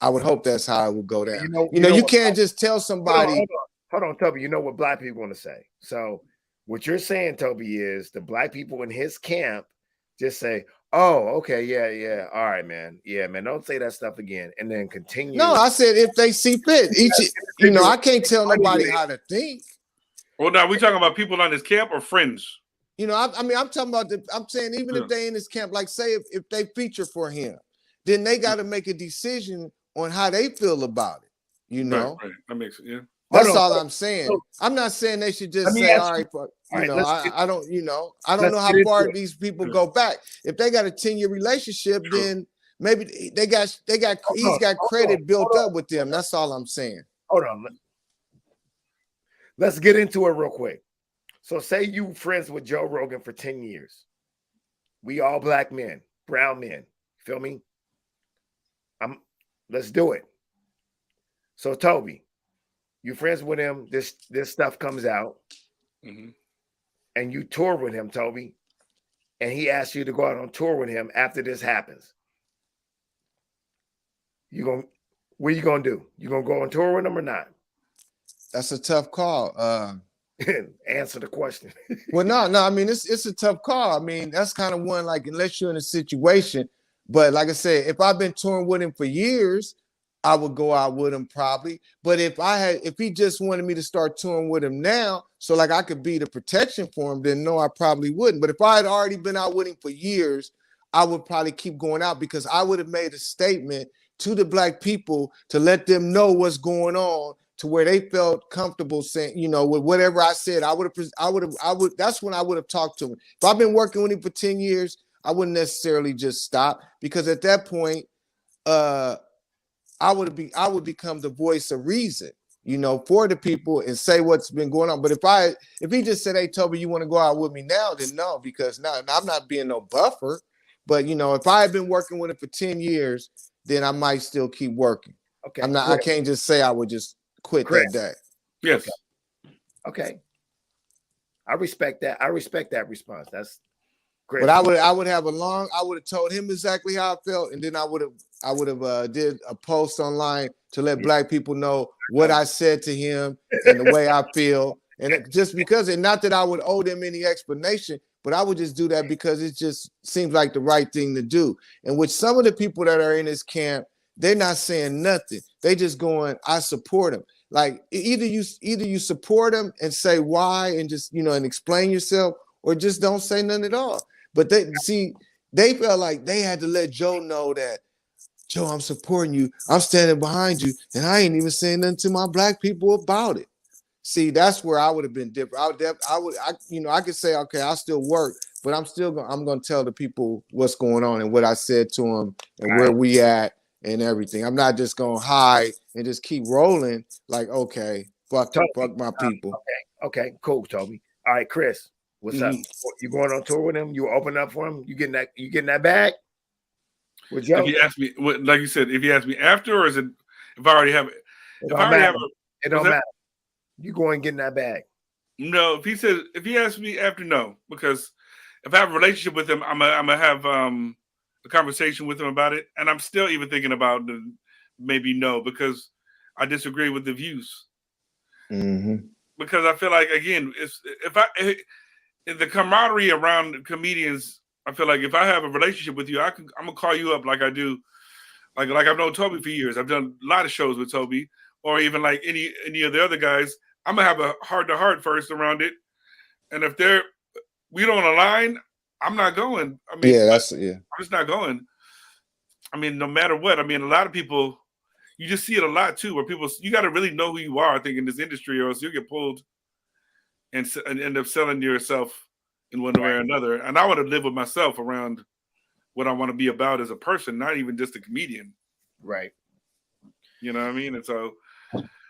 [SPEAKER 4] I would hope that's how it would go down. You can't just tell somebody.
[SPEAKER 1] Hold on, Toby. You know what Black people want to say. So what you're saying, Toby, is the Black people in his camp just say, oh, okay, yeah. All right, man. Yeah, man. Don't say that stuff again. And then continue.
[SPEAKER 4] No, I said if they see fit. I can't tell nobody how to think.
[SPEAKER 3] Well, now we talking about people on his camp or friends?
[SPEAKER 4] I'm talking about I'm saying even if they in his camp, like say if they feature for him, then they got to make a decision on how they feel about it.
[SPEAKER 3] Right. That makes it, yeah.
[SPEAKER 4] That's all I'm saying. I'm not saying they should just say, all right, I don't know how far these people go back. If they got a 10-year relationship, then maybe he's got credit built up with them. That's all I'm saying.
[SPEAKER 1] Hold on. Let's get into it real quick. So say you friends with Joe Rogan for 10 years. We all Black men, brown men. Feel me? Let's do it. So Toby, you friends with him, this stuff comes out, and you tour with him, Toby, and he asks you to go out on tour with him after this happens. What are you gonna do? You gonna go on tour with him or not?
[SPEAKER 4] That's a tough call.
[SPEAKER 1] Answer the question.
[SPEAKER 4] Well, no. I mean, it's a tough call. I mean, that's kind of one, like, unless you're in a situation. But like I said, if I've been touring with him for years, I would go out with him probably. But if he just wanted me to start touring with him now, so like I could be the protection for him, then no, I probably wouldn't. But if I had already been out with him for years, I would probably keep going out because I would have made a statement to the black people to let them know what's going on, to where they felt comfortable saying, with whatever I said. That's when I would have talked to him. If I've been working with him for 10 years, I wouldn't necessarily just stop, because at that point, I would become the voice of reason, for the people and say what's been going on. But if he just said, "Hey, Toby, you want to go out with me now?" Then no, because now I'm not being no buffer. But if I had been working with him for 10 years, then I might still keep working.
[SPEAKER 1] Okay.
[SPEAKER 4] I can't just say I would just quit that day.
[SPEAKER 3] Yes.
[SPEAKER 1] Okay. I respect that. I respect that response. That's great.
[SPEAKER 4] But I would have told him exactly how I felt, and then I would have did a post online to let black people know what I said to him and the way I feel. And just because, and not that I would owe them any explanation, but I would just do that because it just seems like the right thing to do. And with some of the people that are in this camp, they're not saying nothing. They just going, "I support him." Like either you support him and say why and just and explain yourself, or just don't say nothing at all. But they felt like they had to let Joe know that, "Joe, I'm supporting you. I'm standing behind you, and I ain't even saying nothing to my black people about it." See, that's where I would have been different. I could say, okay, I'll still work, but I'm gonna tell the people what's going on and what I said to them and where we at and everything. I'm not just gonna hide and just keep rolling like, okay, fuck my people.
[SPEAKER 1] Okay, cool, Toby. All right, Chris, what's up? You going on tour with him? You open up for him? You getting that bag? With Joe?
[SPEAKER 3] If you ask me, like you said, if you ask me after, or is it if I already have it?
[SPEAKER 1] It don't matter. You going getting that bag?
[SPEAKER 3] No, if he asks me after, no, because if I have a relationship with him, I'm gonna have a conversation with him about it, and I'm still even thinking about maybe no, because I disagree with the views.
[SPEAKER 4] Mm-hmm.
[SPEAKER 3] Because I feel like, again, if the camaraderie around comedians, I feel like if I have a relationship with you, I'm gonna call you up like I do, like I've known Toby for years. I've done a lot of shows with Toby, or even like any of the other guys. I'm gonna have a heart-to-heart first around it, and if we don't align, I'm not going. I mean, I'm just not going. I mean, no matter what. I mean, a lot of people, you just see it a lot too, where you got to really know who you are, I think, in this industry, or else you'll get pulled and end up selling yourself in one way or another. And I want to live with myself around what I want to be about as a person, not even just a comedian.
[SPEAKER 1] Right.
[SPEAKER 3] You know what I mean? And so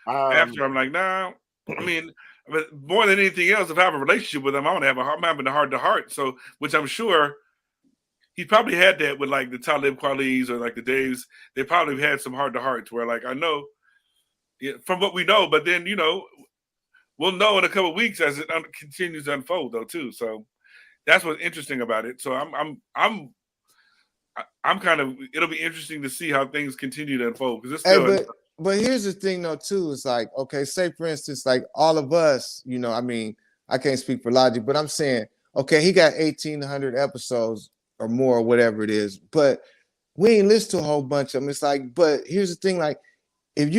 [SPEAKER 3] after, I'm like, nah. I mean, but more than anything else, if I have a relationship with him, I'm having a heart-to-heart. So, which I'm sure he probably had that with like the Talib Kweli's or like the Daves. They probably had some heart-to-hearts where, like, I know from what we know, but then we'll know in a couple of weeks as it continues to unfold, though, too. So that's what's interesting about it. So I'm kind of. It'll be interesting to see how things continue to unfold, because it's still.
[SPEAKER 4] But here's the thing, though, too. It's like, okay, say for instance, like all of us, I mean, I can't speak for Logic, but I'm saying, okay, he got 1,800 episodes or more, or whatever it is, but we ain't listened to a whole bunch of them. It's like, but here's the thing, like, if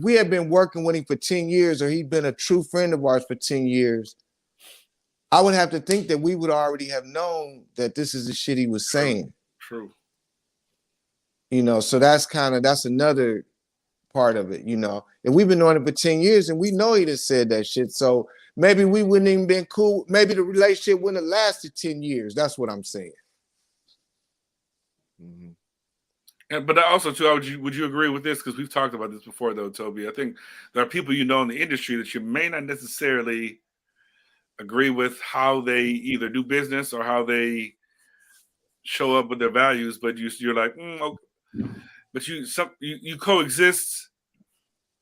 [SPEAKER 4] we had been working with him for 10 years, or he'd been a true friend of ours for 10 years, I would have to think that we would already have known that this is the shit he was saying.
[SPEAKER 3] True.
[SPEAKER 4] So that's another part of it. If we've been knowing it for 10 years and we know he just said that shit, so maybe we wouldn't even been cool. Maybe the relationship wouldn't have lasted 10 years. That's what I'm saying.
[SPEAKER 3] Mm-hmm. But also, too, would you agree with this? Because we've talked about this before, though, Toby. I think there are people in the industry that you may not necessarily agree with how they either do business or how they show up with their values, but you're like, okay. But you coexist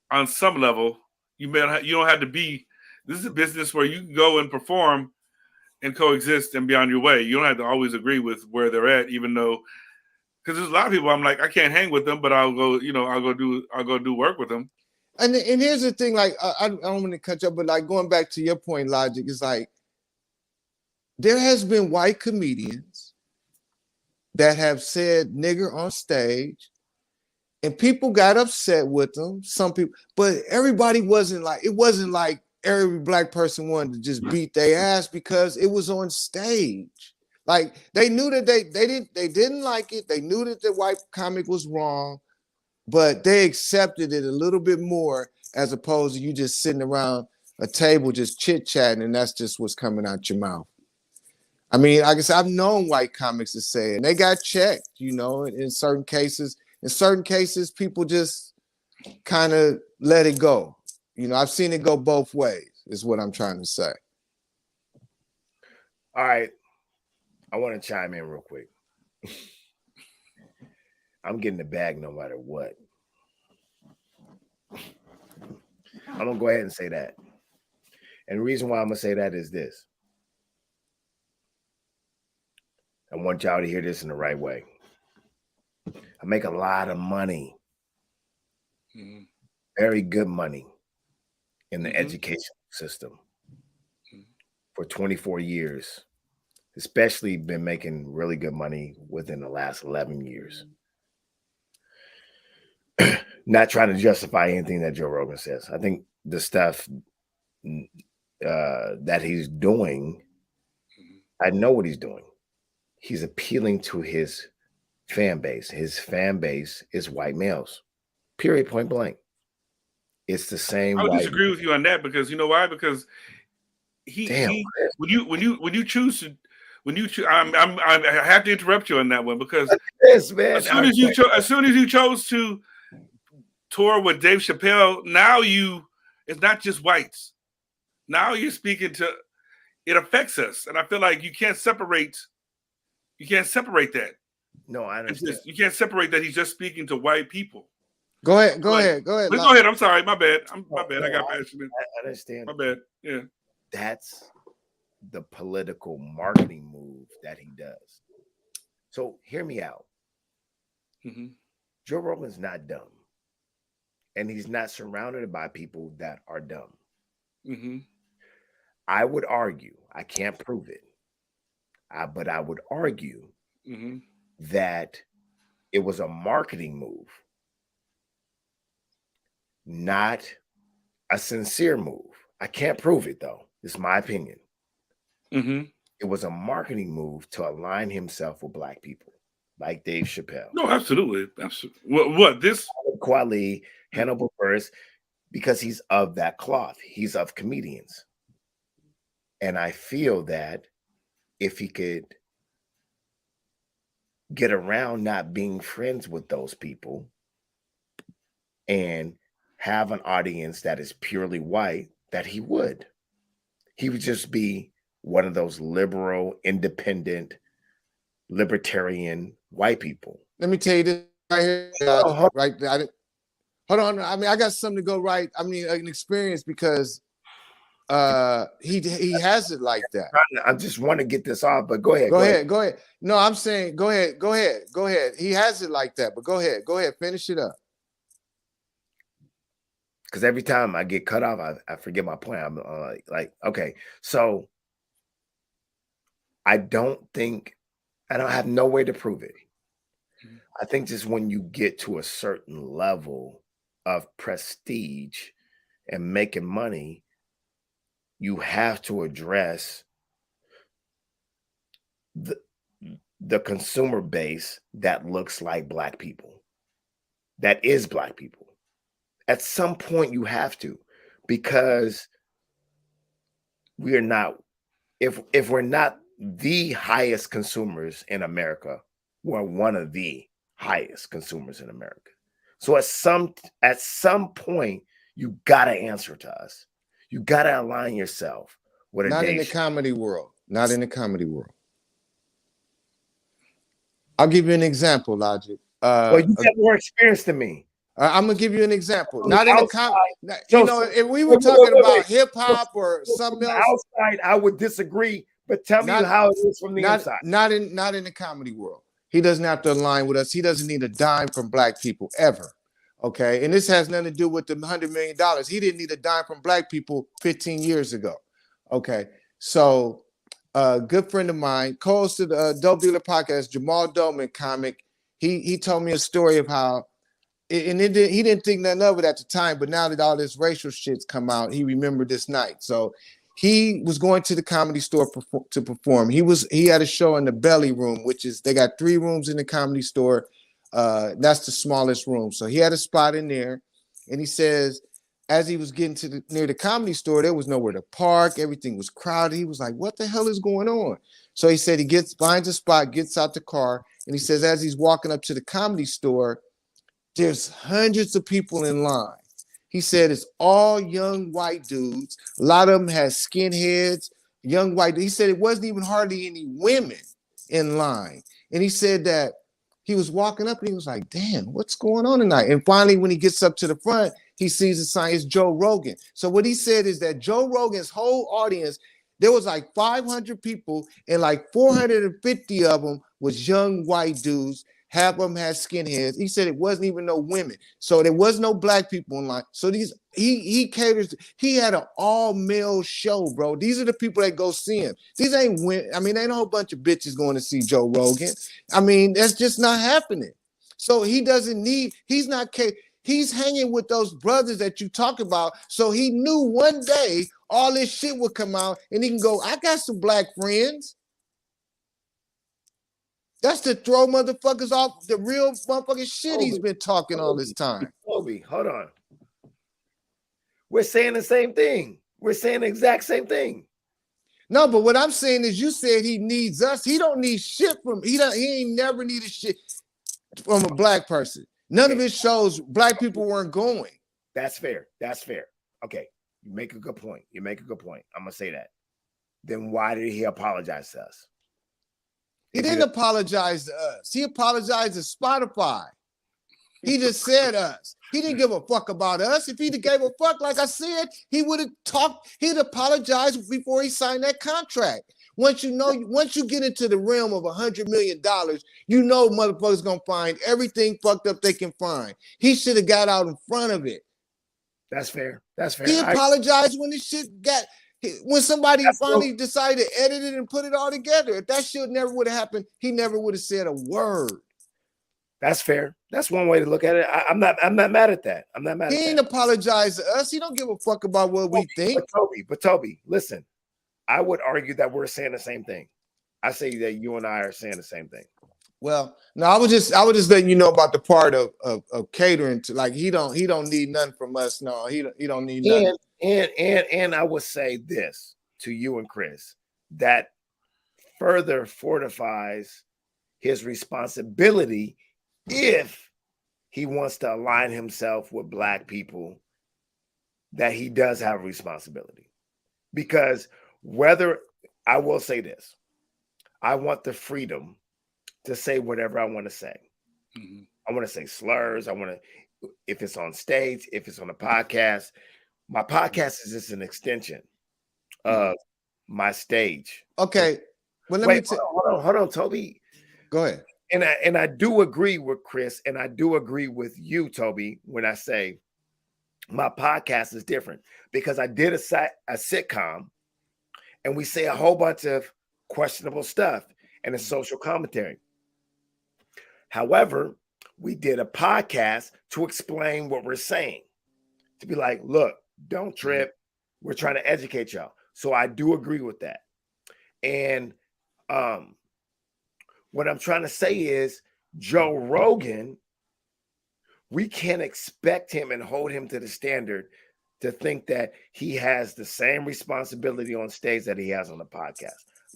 [SPEAKER 3] on some level. You don't have to be. This is a business where you can go and perform and coexist and be on your way. You don't have to always agree with where they're at, even though, because there's a lot of people I'm like, I can't hang with them, but I'll go do work with them.
[SPEAKER 4] And here's the thing, like I don't want to cut you up, but like going back to your point, Logic, is like there has been white comedians that have said nigger on stage, and people got upset with them. Some people, but everybody wasn't like, it wasn't like every black person wanted to just beat their ass because it was on stage. Like they knew that they didn't like it. They knew that the white comic was wrong, but they accepted it a little bit more as opposed to you just sitting around a table just chit-chatting and that's just what's coming out your mouth. I mean, I guess I've known white comics to say it, and they got checked, you know, in certain cases. In certain cases, people just kind of let it go. You know, I've seen it go both ways, is what I'm trying to say.
[SPEAKER 1] All right. I want to chime in real quick. I'm getting the bag no matter what. I'm going to go ahead and say that. And the reason why I'm going to say that is this. I want y'all to hear this in the right way. I make a lot of money, very good money in the education system for 24 years, especially been making really good money within the last 11 years. Not trying to justify anything that Joe Rogan says. I think the stuff that he's doing, I know what he's doing. He's appealing to his fan base. His fan base is white males. Period, point blank. It's the same.
[SPEAKER 3] I would disagree with you on that because you know why? Because when you choose, I have to interrupt you on that one because as soon as you chose to tour with Dave Chappelle, now it's not just whites. Now you're speaking to, it affects us, and I feel like you can't separate that.
[SPEAKER 1] No, I understand.
[SPEAKER 3] You can't separate that he's just speaking to white people.
[SPEAKER 4] Go ahead. Go ahead.
[SPEAKER 3] Go ahead. I'm sorry. My bad. My bad. I got passionate.
[SPEAKER 1] I understand.
[SPEAKER 3] My bad. Yeah.
[SPEAKER 1] That's the political marketing move that he does. So hear me out. Joe Rogan's not dumb. And he's not surrounded by people that are dumb. I would argue, I can't prove it, but I would argue that it was a marketing move, not a sincere move. I can't prove it, though. It's my opinion. It was a marketing move to align himself with black people, like Dave Chappelle.
[SPEAKER 3] No, absolutely. What this?
[SPEAKER 1] Quali, Hannibal Buress, because he's of that cloth. He's of comedians. And I feel that if he could get around not being friends with those people and have an audience that is purely white, that he would. He would just be one of those liberal, independent, libertarian white people.
[SPEAKER 4] Let me tell you this right here. Right. Hold on. I mean, I got something to go right. I mean, an experience because he has it like that.
[SPEAKER 1] I just want to get this off, but go ahead.
[SPEAKER 4] Go ahead. No, I'm saying go ahead. He has it like that, but go ahead, finish it up.
[SPEAKER 1] Because every time I get cut off, I forget my point. I'm like, okay, so I don't have no way to prove it. I think just when you get to a certain level of prestige and making money, you have to address the consumer base that looks like black people, that is black people. At some point you have to, because we are not, if we're not the highest consumers in America, we're one of the highest consumers in America. So at some point, you gotta answer to us. You gotta align yourself with
[SPEAKER 4] not in the comedy world. Not in the comedy world. I'll give you an example, Logic.
[SPEAKER 1] Well, you have more experience than me.
[SPEAKER 4] I'm gonna give you an example. Not in the comedy. You know, if we were talking about hip hop or something else,
[SPEAKER 1] outside, I would disagree. But tell me how it is from the inside.
[SPEAKER 4] Not in the comedy world. He doesn't have to align with us. He doesn't need a dime from black people ever. Okay, and this has nothing to do with the $100 million. He didn't need a dime from black people 15 years ago. Okay, so a good friend of mine, co-host of the Dope Dealer podcast, Jamal Dolman, comic. He told me a story of how, and he didn't think nothing of it at the time, but now that all this racial shit's come out, he remembered this night. So he was going to the Comedy Store to perform. He had a show in the Belly Room, which is, they got 3 rooms in the Comedy Store. That's the smallest room. So he had a spot in there, and he says, as he was getting to near the Comedy Store, there was nowhere to park. Everything was crowded. He was like, what the hell is going on? So he said he finds a spot, gets out the car, and he says, as he's walking up to the Comedy Store, there's hundreds of people in line. He said it's all young white dudes. A lot of them had skinheads, young white. He said it wasn't even hardly any women in line. And he said that he was walking up and he was like, damn, what's going on tonight? And finally, when he gets up to the front, he sees a sign. It's Joe Rogan. So what he said is that Joe Rogan's whole audience, there was like 500 people, and like 450 of them was young white dudes. Half of them had skinheads. He said it wasn't even no women. So there was no black people in line. So he caters. He had an all-male show, bro. These are the people that go see him. These ain't women. I mean, ain't a whole bunch of bitches going to see Joe Rogan. I mean, that's just not happening. So he doesn't need, he's hanging with those brothers that you talk about. So he knew one day all this shit would come out and he can go, I got some black friends. That's to throw motherfuckers off the real motherfucking shit he's been talking all this time.
[SPEAKER 1] Kobe, hold on. We're saying the same thing. We're saying the exact same thing.
[SPEAKER 4] No, but what I'm saying is you said he needs us. He don't need shit from, he ain't never needed shit from a black person. None of his shows, black people weren't going.
[SPEAKER 1] That's fair. That's fair. Okay. You make a good point. I'm going to say that. Then why did he apologize to us?
[SPEAKER 4] He didn't apologize to us. He apologized to Spotify. He just said us. He didn't give a fuck about us. If he'd gave a fuck, like I said, he would have talked. He'd apologized before he signed that contract. Once you get into the realm of $100 million, you know motherfuckers gonna find everything fucked up they can find. He should have got out in front of it.
[SPEAKER 1] That's fair. That's fair.
[SPEAKER 4] He apologized when this shit got. When somebody finally decided to edit it and put it all together. If that shit never would have happened, he never would have said a word.
[SPEAKER 1] That's fair. That's one way to look at it. I'm not mad at that. I'm not mad.
[SPEAKER 4] He ain't apologized to us. He don't give a fuck about what we think.
[SPEAKER 1] But Toby, listen. I would argue that we're saying the same thing. I say that you and I are saying the same thing.
[SPEAKER 4] Well, no, I was just letting you know about the part of catering to, like, he don't need nothing from us. No, he don't need nothing.
[SPEAKER 1] And I would say this to you and Chris, that further fortifies his responsibility if he wants to align himself with black people, that he does have a responsibility. Because I will say this, I want the freedom to say whatever I want to say. Mm-hmm. I want to say slurs. If it's on stage, if it's on a podcast. My podcast is just an extension of my stage.
[SPEAKER 4] Okay. Well,
[SPEAKER 1] hold on, Toby.
[SPEAKER 4] Go ahead.
[SPEAKER 1] And I do agree with Chris, and I do agree with you, Toby, when I say my podcast is different, because I did a sitcom, and we say a whole bunch of questionable stuff and a social commentary. However, we did a podcast to explain what we're saying, to be like, look, don't trip. We're trying to educate y'all. So I do agree with that. And what I'm trying to say is Joe Rogan, we can't expect him and hold him to the standard to think that he has the same responsibility on stage that he has on the podcast.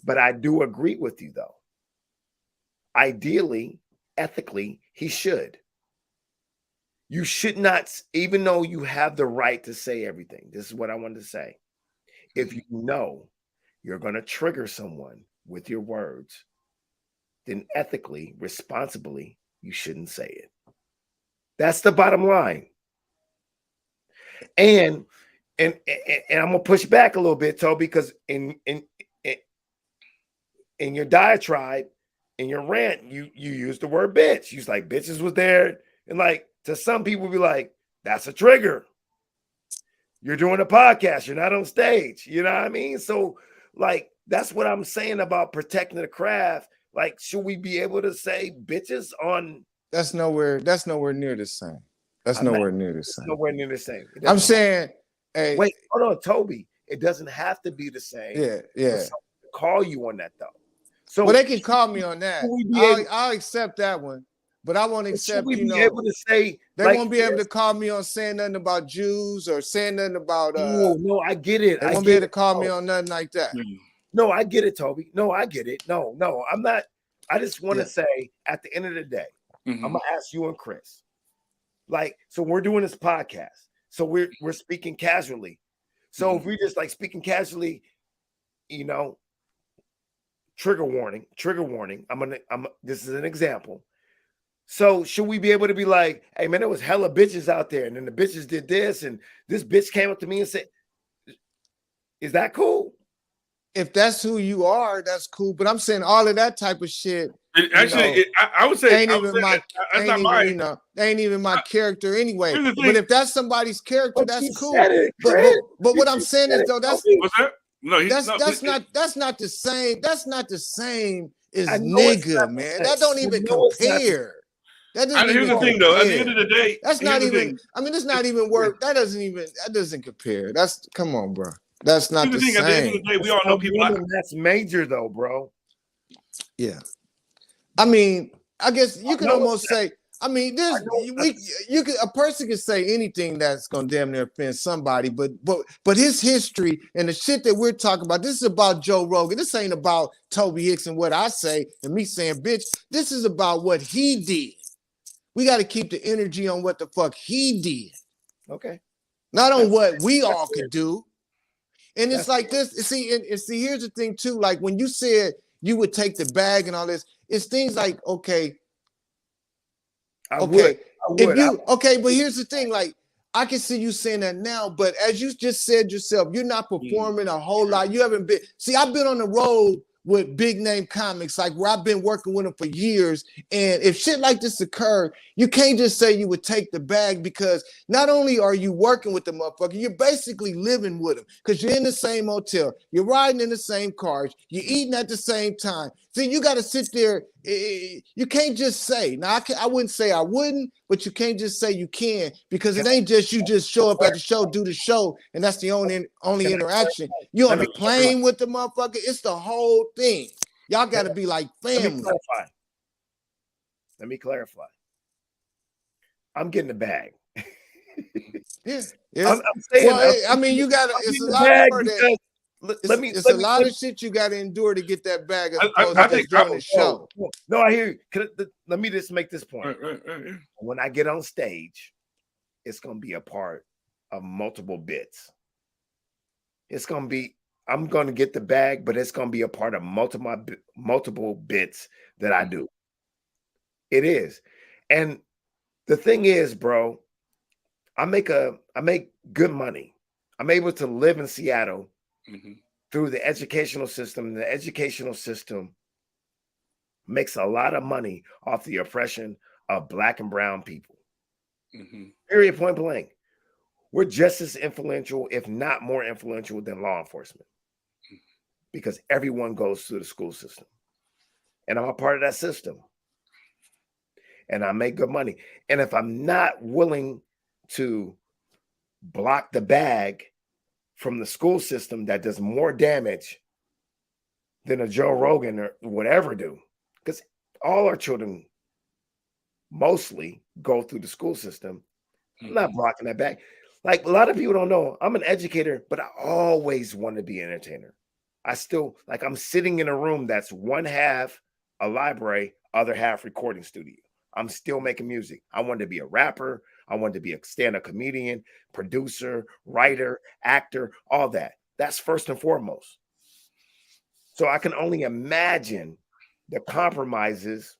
[SPEAKER 1] But I do agree with you, though. Ideally, ethically, he should. You should not, even though you have the right to say everything. This is what I wanted to say. If you know you're going to trigger someone with your words, then ethically, responsibly, you shouldn't say it. That's the bottom line. And I'm gonna push back a little bit, Toby, because in your diatribe, in your rant, you used the word bitch. You was like, bitches was there, and like, to some people be like, that's a trigger. You're doing a podcast, you're not on stage. You know what I mean? So, like, that's what I'm saying about protecting the craft. Like, should we be able to say bitches on?
[SPEAKER 4] That's nowhere near the same. That's nowhere near the same.
[SPEAKER 1] Nowhere near the same.
[SPEAKER 4] I'm saying, hey,
[SPEAKER 1] wait, hold on, Toby. It doesn't have to be the same.
[SPEAKER 4] Yeah.
[SPEAKER 1] Call you on that though. So,
[SPEAKER 4] well, they can call me on that. I'll accept that one, but I won't accept.
[SPEAKER 1] Should we be able to say
[SPEAKER 4] they won't be able to call me on saying nothing about Jews or saying nothing about?
[SPEAKER 1] No, I get it.
[SPEAKER 4] They won't be able to call me on nothing like that.
[SPEAKER 1] No, I get it, Toby. No, I get it. No, I'm not. I just want to say at the end of the day, I'm gonna ask you and Chris. Like, so we're doing this podcast, so we're speaking casually. So if we just like speaking casually, you know, trigger warning. This is an example. So should we be able to be like, hey man, there was hella bitches out there, and then the bitches did this, and this bitch came up to me and said, is that cool?
[SPEAKER 4] If that's who you are, that's cool. But I'm saying all of that type of shit.
[SPEAKER 3] I would say
[SPEAKER 4] ain't even my character anyway. But if that's somebody's character, that's cool. But what I'm saying is though, that's
[SPEAKER 3] what's that? No,
[SPEAKER 4] that's not the same. That's not the same as nigga, man. That don't even compare.
[SPEAKER 3] Here's the thing, though. At the end of the day,
[SPEAKER 4] that's not even. I mean, it's not even work. That doesn't compare. That's come on, bro. That's not the same.
[SPEAKER 3] At the end of the day, we all know people.
[SPEAKER 1] That's major, though, bro.
[SPEAKER 4] Yeah. I mean, I guess you can almost say. I mean, a person can say anything that's gonna damn near offend somebody, but his history and the shit that we're talking about, this is about Joe Rogan. This ain't about Toby Hicks and what I say and me saying bitch. This is about what he did. We got to keep the energy on what the fuck he did.
[SPEAKER 1] Okay.
[SPEAKER 4] Not on what we all could do. And it's like this. See, here's the thing too. Like when you said you would take the bag and all this, it's things like, okay.
[SPEAKER 1] I would.
[SPEAKER 4] But here's the thing, like I can see you saying that now, but as you just said yourself, you're not performing a whole lot. You haven't been. See, I've been on the road with big name comics, like where I've been working with them for years. And if shit like this occurred, you can't just say you would take the bag, because not only are you working with the motherfucker, you're basically living with them, because you're in the same hotel, you're riding in the same cars, you're eating at the same time. See, you got to sit there. You can't just say. Now, I wouldn't say I wouldn't, but you can't just say you can, because it ain't just you just show up at the show, do the show, and that's the only interaction. You on the plane with the motherfucker. It's the whole thing. Y'all got to be like family.
[SPEAKER 1] Let me clarify. I'm getting the bag.
[SPEAKER 4] Yeah.
[SPEAKER 1] I'm saying.
[SPEAKER 4] Well, I mean, you got to. It's a lot more than. It's a lot of shit you got to endure to get that bag as opposed to just doing the show.
[SPEAKER 1] No, I hear you. Let me just make this point. When I get on stage, it's going to be a part of multiple bits. It's going to be, I'm going to get the bag, but it's going to be a part of multiple bits that I do. It is. And the thing is, bro, I make good money. I'm able to live in Seattle through the educational system. The educational system makes a lot of money off the oppression of Black and brown people. Period, point blank. We're just as influential, if not more influential, than law enforcement, because everyone goes through the school system. And I'm a part of that system. And I make good money. And if I'm not willing to block the bag from the school system that does more damage than a Joe Rogan or whatever do, because all our children mostly go through the school system. I'm not blocking that bag. Like a lot of people don't know, I'm an educator, but I always want to be an entertainer. I still, like, I'm sitting in a room that's one half a library, other half recording studio. I'm still making music. I wanted to be a rapper. I wanted to be a stand-up comedian, producer, writer, actor, all that. That's first and foremost. So I can only imagine the compromises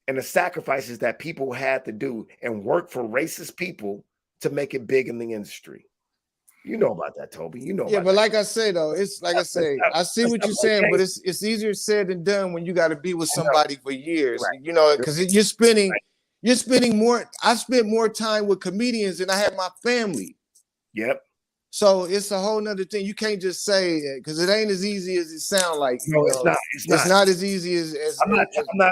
[SPEAKER 1] and the sacrifices that people had to do and work for racist people to make it big in the industry. You know about that, Toby. You know.
[SPEAKER 4] Yeah, but like I say though, it's like I say, I see what you're saying, but it's easier said than done when you got to be with somebody for years. Right. You know, because you're spending You're spending more. I spent more time with comedians than I had my family.
[SPEAKER 1] Yep.
[SPEAKER 4] So it's a whole nother thing. You can't just say because it ain't as easy as it sounds like.
[SPEAKER 1] No, it's not.
[SPEAKER 4] It's not as easy as
[SPEAKER 1] I'm not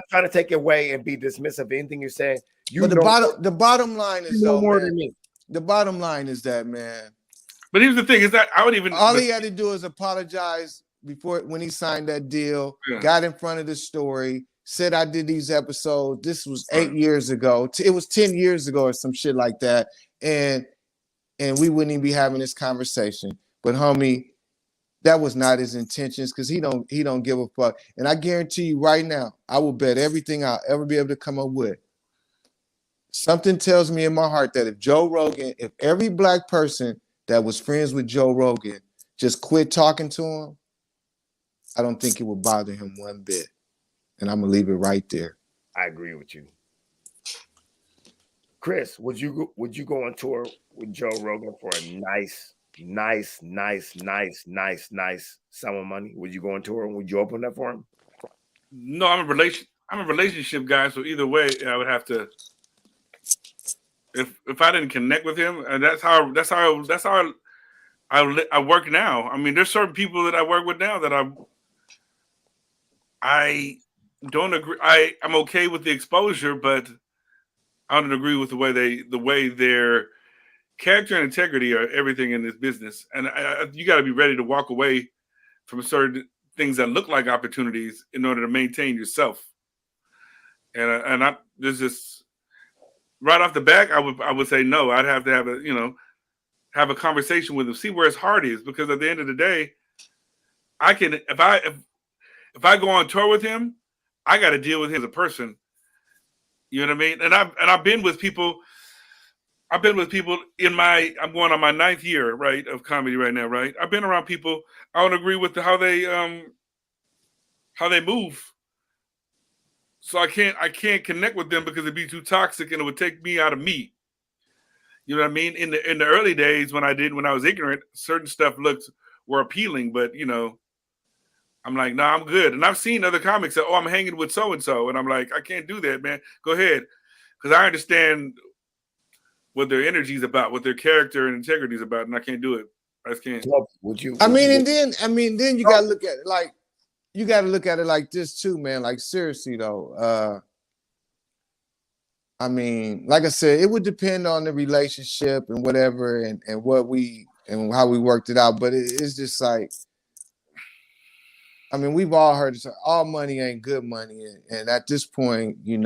[SPEAKER 1] trying to take away and be dismissive of anything you're saying.
[SPEAKER 4] But the bottom line is though,
[SPEAKER 1] more
[SPEAKER 4] man,
[SPEAKER 1] than me.
[SPEAKER 4] The bottom line is that, man.
[SPEAKER 3] But here's the thing: is that I would even
[SPEAKER 4] all he had to do is apologize when he signed that deal. Yeah. Got in front of the story. Said I did these episodes. This was 8 years ago. It was 10 years ago or some shit like that. And we wouldn't even be having this conversation. But homie, that was not his intentions because he don't give a fuck. And I guarantee you right now, I will bet everything I'll ever be able to come up with. Something tells me in my heart that if every black person that was friends with Joe Rogan just quit talking to him, I don't think it would bother him one bit. And I'm gonna leave it right there.
[SPEAKER 1] I agree with you. Chris, would you go on tour with Joe Rogan for a nice sum of money? Would you go on tour and would you open up for him?
[SPEAKER 3] No, I'm a relationship guy, so either way, I would have to. If I didn't connect with him, and that's how I work now. I mean, there's certain people that I work with now that I don't agree. I'm okay with the exposure, but I don't agree with the way their character and integrity are everything in this business. And you got to be ready to walk away from certain things that look like opportunities in order to maintain yourself. And there's this right off the back, I would say no. I'd have to have a conversation with him, see where his heart is, because at the end of the day, I can if I go on tour with him, I got to deal with him as a person. You know what I mean? And I've been with people. I'm going on my 9th year, right, of comedy right now, right? I've been around people. I don't agree with how they move. So I can't connect with them because it'd be too toxic and it would take me out of me. You know what I mean? In the early days when I was ignorant, certain stuff were appealing, but I'm like, nah, I'm good. And I've seen other comics say, oh, I'm hanging with so-and-so. And I'm like, I can't do that, man. Go ahead. Because I understand what their energy is about, what their character and integrity is about, and I can't do it. I just can't.
[SPEAKER 4] Then you gotta look at it like this too, man. Like seriously though. Like I said, it would depend on the relationship and whatever and how we worked it out. But it's just like, we've all heard it. All money ain't good money. And at this point, it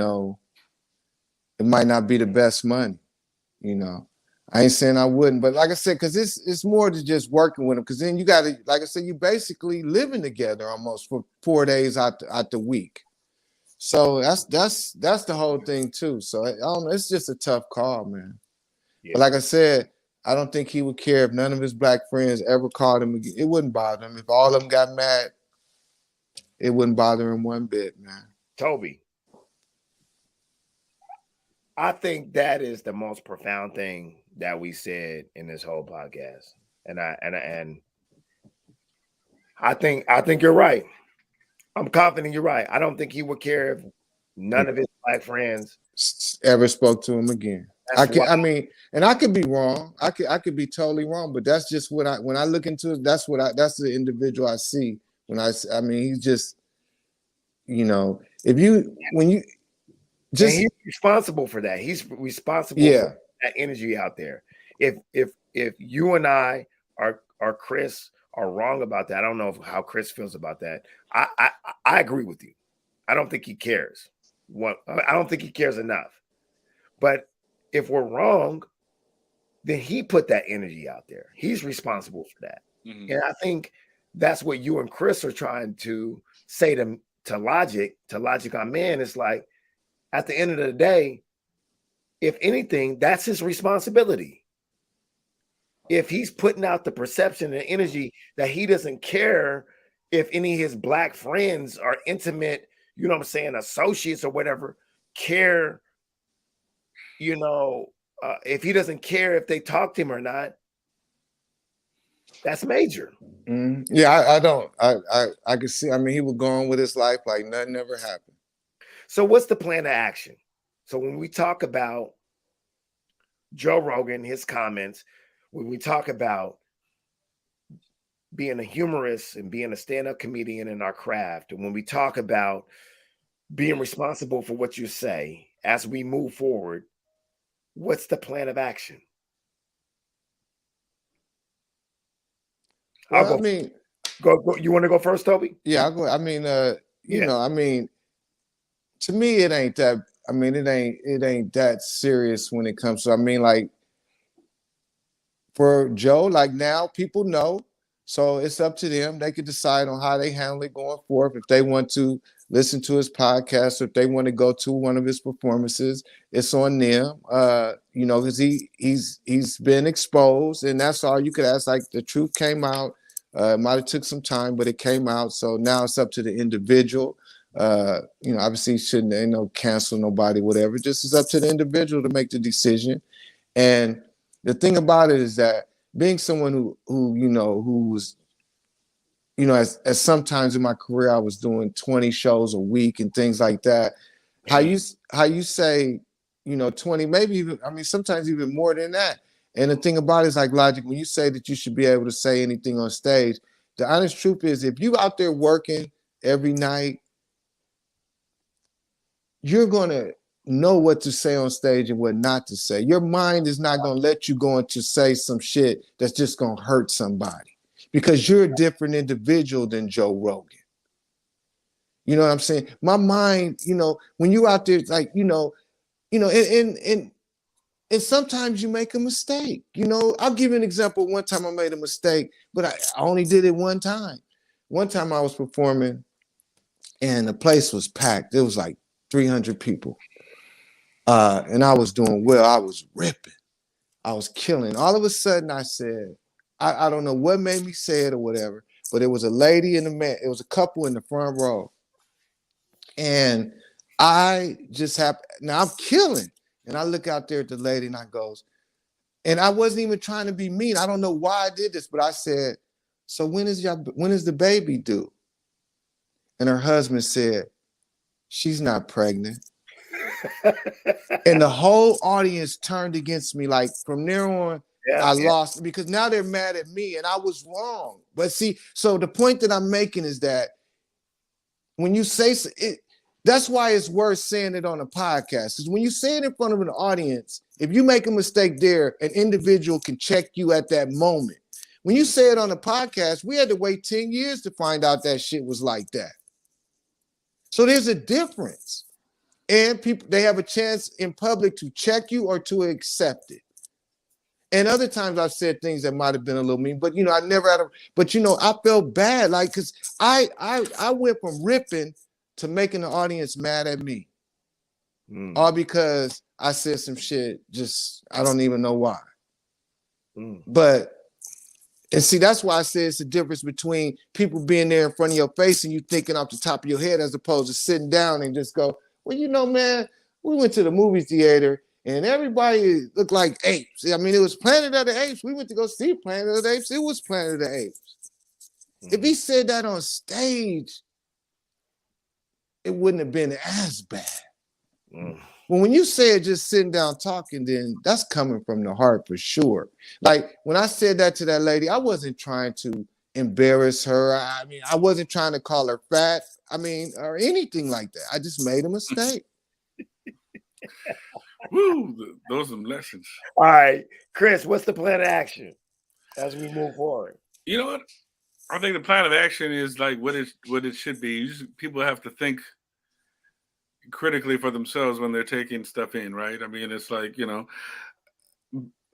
[SPEAKER 4] might not be the best money. I ain't saying I wouldn't, but like I said, because it's more than just working with them. Because then you got to, like I said, you basically living together almost for 4 days out the week. So that's the whole thing too. So I don't know, it's just a tough call, man. Yeah. But like I said, I don't think he would care if none of his black friends ever called him again. It wouldn't bother him if all of them got mad. It wouldn't bother him one bit, man.
[SPEAKER 1] Toby, I think that is the most profound thing that we said in this whole podcast, and I think you're right. I'm confident you're right. I don't think he would care if none of his black friends
[SPEAKER 4] ever spoke to him again. And I could be wrong. I could be totally wrong, but that's just when I look into it. That's the individual I see he's just,
[SPEAKER 1] he's responsible for that. He's responsible for that energy out there. If you and I are Chris are wrong about that, I don't know how Chris feels about that. I agree with you. I don't think he cares. I don't think he cares enough. But if we're wrong, then he put that energy out there. He's responsible for that. Mm-hmm. And I think that's what you and Chris are trying to say to Logic on Man. It's like, at the end of the day, if anything, that's his responsibility. If he's putting out the perception and energy that he doesn't care if any of his black friends are intimate, associates or whatever, care, if he doesn't care if they talk to him or not, that's major.
[SPEAKER 4] Mm-hmm. Yeah, I don't. I could see, he was going with his life like nothing ever happened.
[SPEAKER 1] So what's the plan of action? So when we talk about Joe Rogan, his comments, when we talk about being a humorist and being a stand-up comedian in our craft, and when we talk about being responsible for what you say as we move forward, what's the plan of action?
[SPEAKER 4] Well,
[SPEAKER 1] I'll go.
[SPEAKER 4] I mean,
[SPEAKER 1] Go. You want to go first, Toby?
[SPEAKER 4] yeah, I'll go. I mean, you
[SPEAKER 1] Yeah.
[SPEAKER 4] know, I mean, to me, it ain't that. I mean, it ain't that serious when it comes to. I mean, like for Joe, like now people know, so it's up to them. They could decide on how they handle it going forth. If they want to listen to his podcast, or if they want to go to one of his performances, it's on them. You know, because he's been exposed, and that's all you could ask. Like the truth came out. It might have took some time, but it came out. So now it's up to the individual. You know, obviously shouldn't ain't no cancel nobody, whatever. Just it's up to the individual to make the decision. And the thing about it is that being someone who you know who's you know as sometimes in my career I was doing 20 shows a week and things like that. How you say, you know, 20, maybe even, I mean, sometimes even more than that. And the thing about it is like Logic, when you say that you should be able to say anything on stage, the honest truth is if you out there working every night, you're gonna know what to say on stage and what not to say. Your mind is not gonna let you go into say some shit that's just gonna hurt somebody because you're a different individual than Joe Rogan. You know what I'm saying? My mind, you know, when you out there, it's like, and sometimes you make a mistake. You know, I'll give you an example. One time I made a mistake, but I only did it one time. One time I was performing and the place was packed. It was like 300 people. And I was doing well. I was ripping. I was killing. All of a sudden I said, I don't know what made me say it or whatever, but it was a lady and a man. It was a couple in the front row. And I just happened, now I'm killing. And I look out there at the lady and I goes, and I wasn't even trying to be mean. I don't know why I did this, but I said, so when is the baby due? And her husband said, she's not pregnant. And the whole audience turned against me. Like from there on, I lost because now they're mad at me and I was wrong. But see, so the point that I'm making is that when you say it, that's why it's worth saying it on a podcast. Because when you say it in front of an audience, if you make a mistake there, an individual can check you at that moment. When you say it on a podcast, we had to wait 10 years to find out that shit was like that. So there's a difference. And people, they have a chance in public to check you or to accept it. And other times I've said things that might have been a little mean, but you know, I never had but you know, I felt bad, like, cause I went from ripping to making the audience mad at me. All because I said some shit, just, I don't even know why. But, and see, that's why I say it's the difference between people being there in front of your face and you thinking off the top of your head as opposed to sitting down and just go, well, you know, man, we went to the movie theater and everybody looked like apes. I mean, it was Planet of the Apes. We went to go see Planet of the Apes. It was Planet of the Apes. If he said that on stage, it wouldn't have been as bad. But when you say it just sitting down talking, then that's coming from the heart for sure. Like when I said that to that lady, I wasn't trying to embarrass her. I mean, I wasn't trying to call her fat. I mean, or anything like that. I just made a mistake.
[SPEAKER 3] Woo, those are some lessons.
[SPEAKER 1] All right, Chris, what's the plan of action as we move forward?
[SPEAKER 3] You know what? I think the plan of action is like what it should be. People have to think critically for themselves when they're taking stuff in, right? I mean, it's like, you know,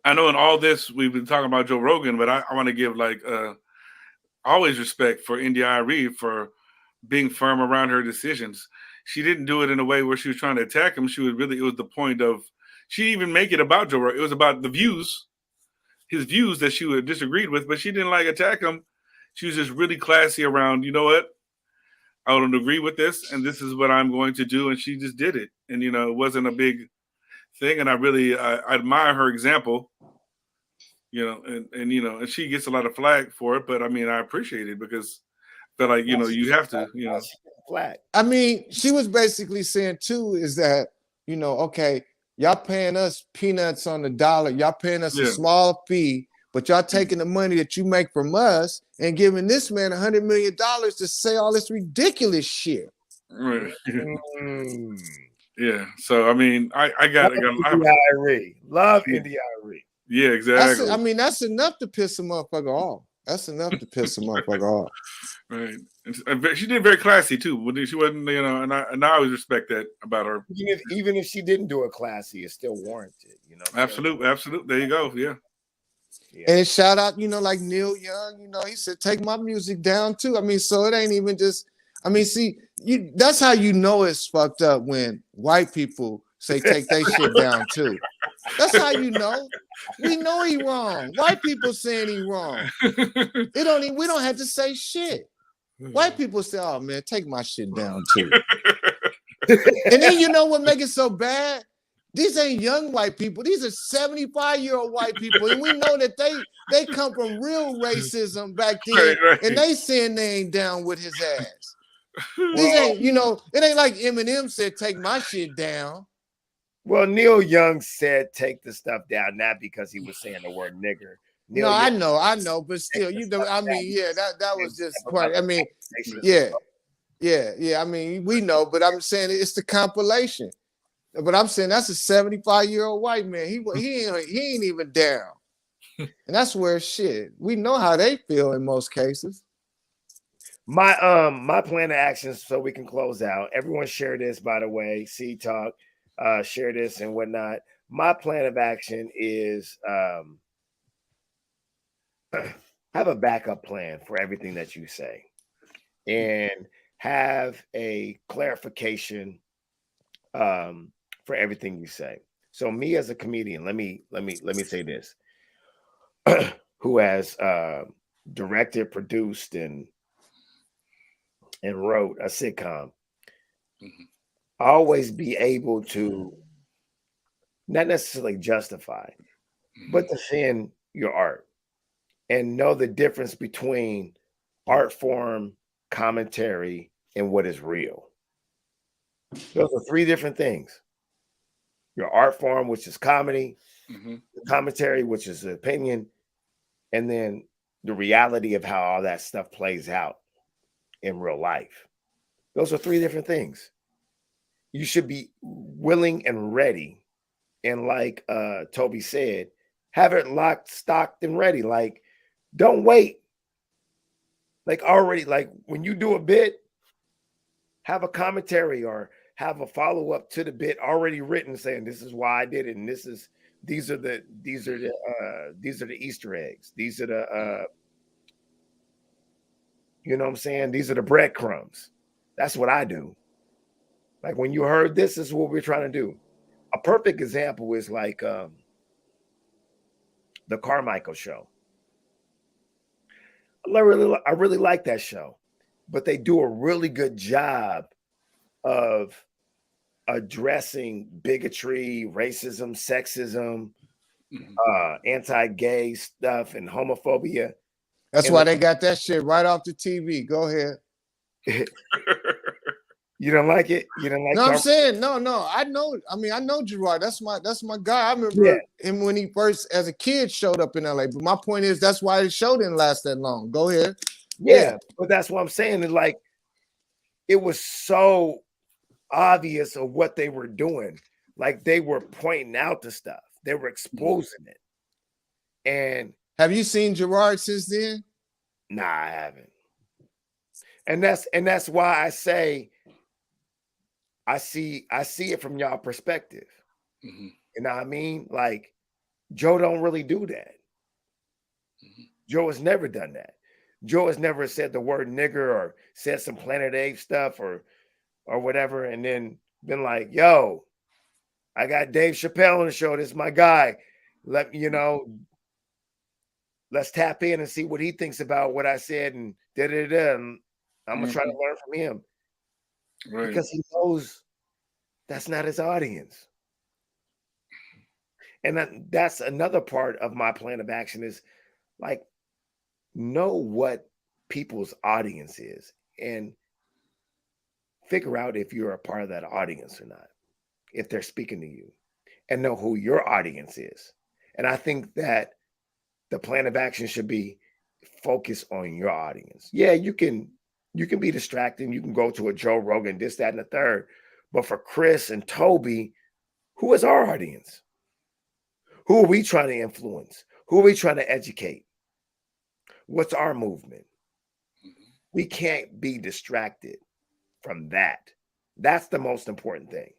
[SPEAKER 3] I know in all this we've been talking about Joe Rogan, but I want to give like always respect for India Arie for being firm around her decisions. She didn't do it in a way where she was trying to attack him. It was the point of, she didn't even make it about Joe Rogan. It was about the views, his views that she would disagreed with, but she didn't like attack him. She was just really classy around, you know what? I don't agree with this, and this is what I'm going to do. And she just did it. And, you know, it wasn't a big thing. And I admire her example, you know, and, you know, and she gets a lot of flack for it. But I mean, I appreciate it because I feel like, you know, you have to, you know.
[SPEAKER 4] I mean, she was basically saying too, is that okay, y'all paying us peanuts on the dollar. Y'all paying us a
[SPEAKER 3] Yeah.
[SPEAKER 4] small fee, but y'all taking the money that you make from us and giving this man $100 million to say all this ridiculous shit.
[SPEAKER 3] Right.
[SPEAKER 1] Mm.
[SPEAKER 3] Yeah. So I mean, I have
[SPEAKER 1] Love
[SPEAKER 3] Yeah.
[SPEAKER 1] India Irie.
[SPEAKER 3] Yeah, exactly.
[SPEAKER 4] That's enough to piss a motherfucker off. That's enough to piss a motherfucker off.
[SPEAKER 3] Right. And she did very classy too. She wasn't, and I always respect that about her.
[SPEAKER 1] Even if she didn't do it classy, it's still warranted.
[SPEAKER 3] Absolutely. There you go. Yeah.
[SPEAKER 4] And shout out, like Neil Young, he said, take my music down too. I mean, so it ain't even just, see, that's how you know it's fucked up when white people say take their shit down too. That's how you know. We know he wrong. White people saying he wrong. We don't have to say shit. White people say, oh man, take my shit down too. And then you know what make it so bad? These ain't young white people. These are 75-year-old white people. And we know that they come from real racism back then.
[SPEAKER 3] Right.
[SPEAKER 4] And they saying they ain't down with his ass. These ain't, it ain't like Eminem said, take my shit down.
[SPEAKER 1] Well, Neil Young said take the stuff down, not because he was saying the word nigger.
[SPEAKER 4] No, I know, but still, that was just part. I mean, yeah. I mean, we know, but I'm saying it's the compilation. But I'm saying that's a 75-year-old white man. He ain't even down, and that's where shit. We know how they feel in most cases.
[SPEAKER 1] My plan of action, so we can close out. Everyone share this, by the way. C Talk, share this and whatnot. My plan of action is have a backup plan for everything that you say, and have a clarification for everything you say. So me as a comedian, let me say this, who has directed, produced, and wrote a sitcom, always be able to not necessarily justify, but defend your art and know the difference between art form, commentary, and what is real. Those are three different things. Your art form, which is comedy, the commentary, which is the opinion, and then the reality of how all that stuff plays out in real life. Those are three different things. You should be willing and ready. And like Toby said, have it locked, stocked, and ready. Like, don't wait. Like already, like when you do a bit, have a commentary or have a follow-up to the bit already written saying this is why I did it, and these are the Easter eggs. These are the you know what I'm saying? These are the breadcrumbs. That's what I do. Like when you heard this is what we're trying to do. A perfect example is like the Carmichael show. I really like that show, but they do a really good job of addressing bigotry, racism, sexism, anti-gay stuff, and homophobia.
[SPEAKER 4] That's why they got that shit right off the TV. Go ahead.
[SPEAKER 1] You don't like it? You don't like?
[SPEAKER 4] No, I'm saying no. I know. I mean, I know Gerard. That's my guy. I remember him when he first, as a kid, showed up in LA. But my point is, that's why the show didn't last that long. Go ahead.
[SPEAKER 1] Yeah, but that's what I'm saying. Is like it was so obvious of what they were doing. Like they were pointing out the stuff. They were exposing it. And
[SPEAKER 4] have you seen Gerard since then?
[SPEAKER 1] Nah, I haven't. And that's why I say I see it from y'all perspective. You know what I mean? Like Joe don't really do that. Joe has never done that. Joe has never said the word nigger or said some Planet Ape stuff or whatever, and then been like, yo, I got Dave Chappelle on the show. This is my guy. Let me, let's tap in and see what he thinks about what I said and da-da-da. And I'm gonna try to learn from him. Right. Because he knows that's not his audience. And that's another part of my plan of action is like know what people's audience is and figure out if you're a part of that audience or not. if they're speaking to you, and know who your audience is. And I think that the plan of action should be focused on your audience. Yeah, you can be distracting. You can go to a Joe Rogan, this, that, and the third. But for Chris and Toby, who is our audience? Who are we trying to influence? Who are we trying to educate? What's our movement? We can't be distracted from that. That's the most important thing.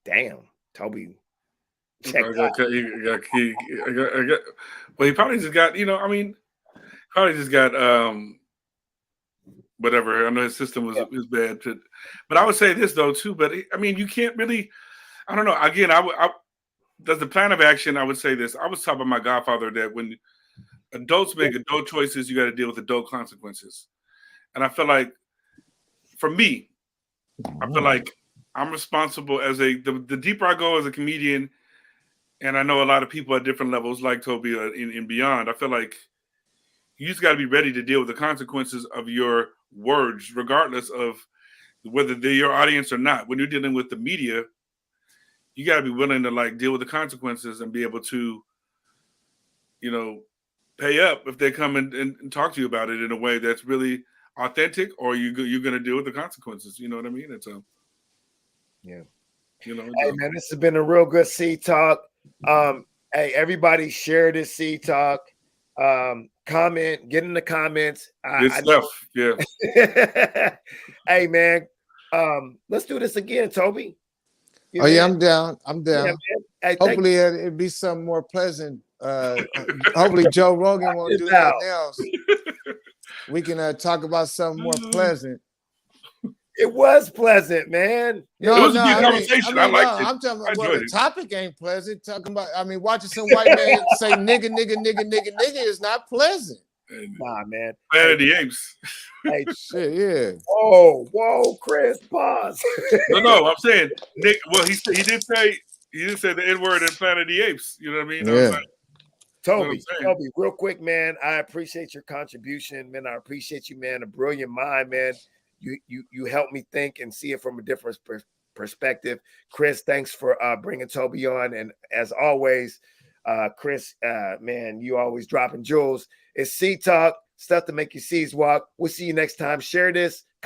[SPEAKER 1] Damn, Toby.
[SPEAKER 3] Well, he probably just got, probably just got whatever. I know his system was bad, but I would say this though too. But I mean, you can't really. I don't know. Again, does the plan of action? I would say this. I was taught by my godfather that when adults make adult choices, you got to deal with adult consequences. And I feel like, for me, I feel like I'm responsible as the deeper I go as a comedian, and I know a lot of people at different levels, like Toby and beyond. I feel like you just got to be ready to deal with the consequences of your words, regardless of whether they're your audience or not. When you're dealing with the media, you got to be willing to like deal with the consequences and be able to, pay up if they come and talk to you about it in a way that's really authentic, or you're going to deal with the consequences. You know what I mean? It's
[SPEAKER 1] yeah.
[SPEAKER 3] Hey
[SPEAKER 1] man, this has been a real good Seed Talk. Hey, everybody share this Seed Talk. Comment, get in the comments.
[SPEAKER 3] Good stuff. Yeah.
[SPEAKER 1] Hey man, let's do this again, Toby.
[SPEAKER 4] I'm down.
[SPEAKER 1] Yeah, hey,
[SPEAKER 4] hopefully it'd be something more pleasant. Hopefully Joe Rogan won't do nothing else. We can talk about something more pleasant.
[SPEAKER 1] It was pleasant, man.
[SPEAKER 3] It was a good conversation. I liked it.
[SPEAKER 4] I'm talking about, the topic ain't pleasant. Talking about, watching some white man say nigga is not pleasant.
[SPEAKER 1] Nah, man.
[SPEAKER 3] Planet of the Apes.
[SPEAKER 1] Hey,
[SPEAKER 4] shit, yeah.
[SPEAKER 1] Whoa, Chris, pause.
[SPEAKER 3] No, I'm saying Nick. Well, he did say the N-word in Planet of the Apes. You know what I mean?
[SPEAKER 4] Yeah.
[SPEAKER 1] Toby, real quick, man. I appreciate your contribution, man. I appreciate you, man. A brilliant mind, man. You helped me think and see it from a different perspective. Chris, thanks for bringing Toby on. And as always, Chris, man, you always dropping jewels. It's Seed Talk, stuff to make your seeds walk. We'll see you next time. Share this.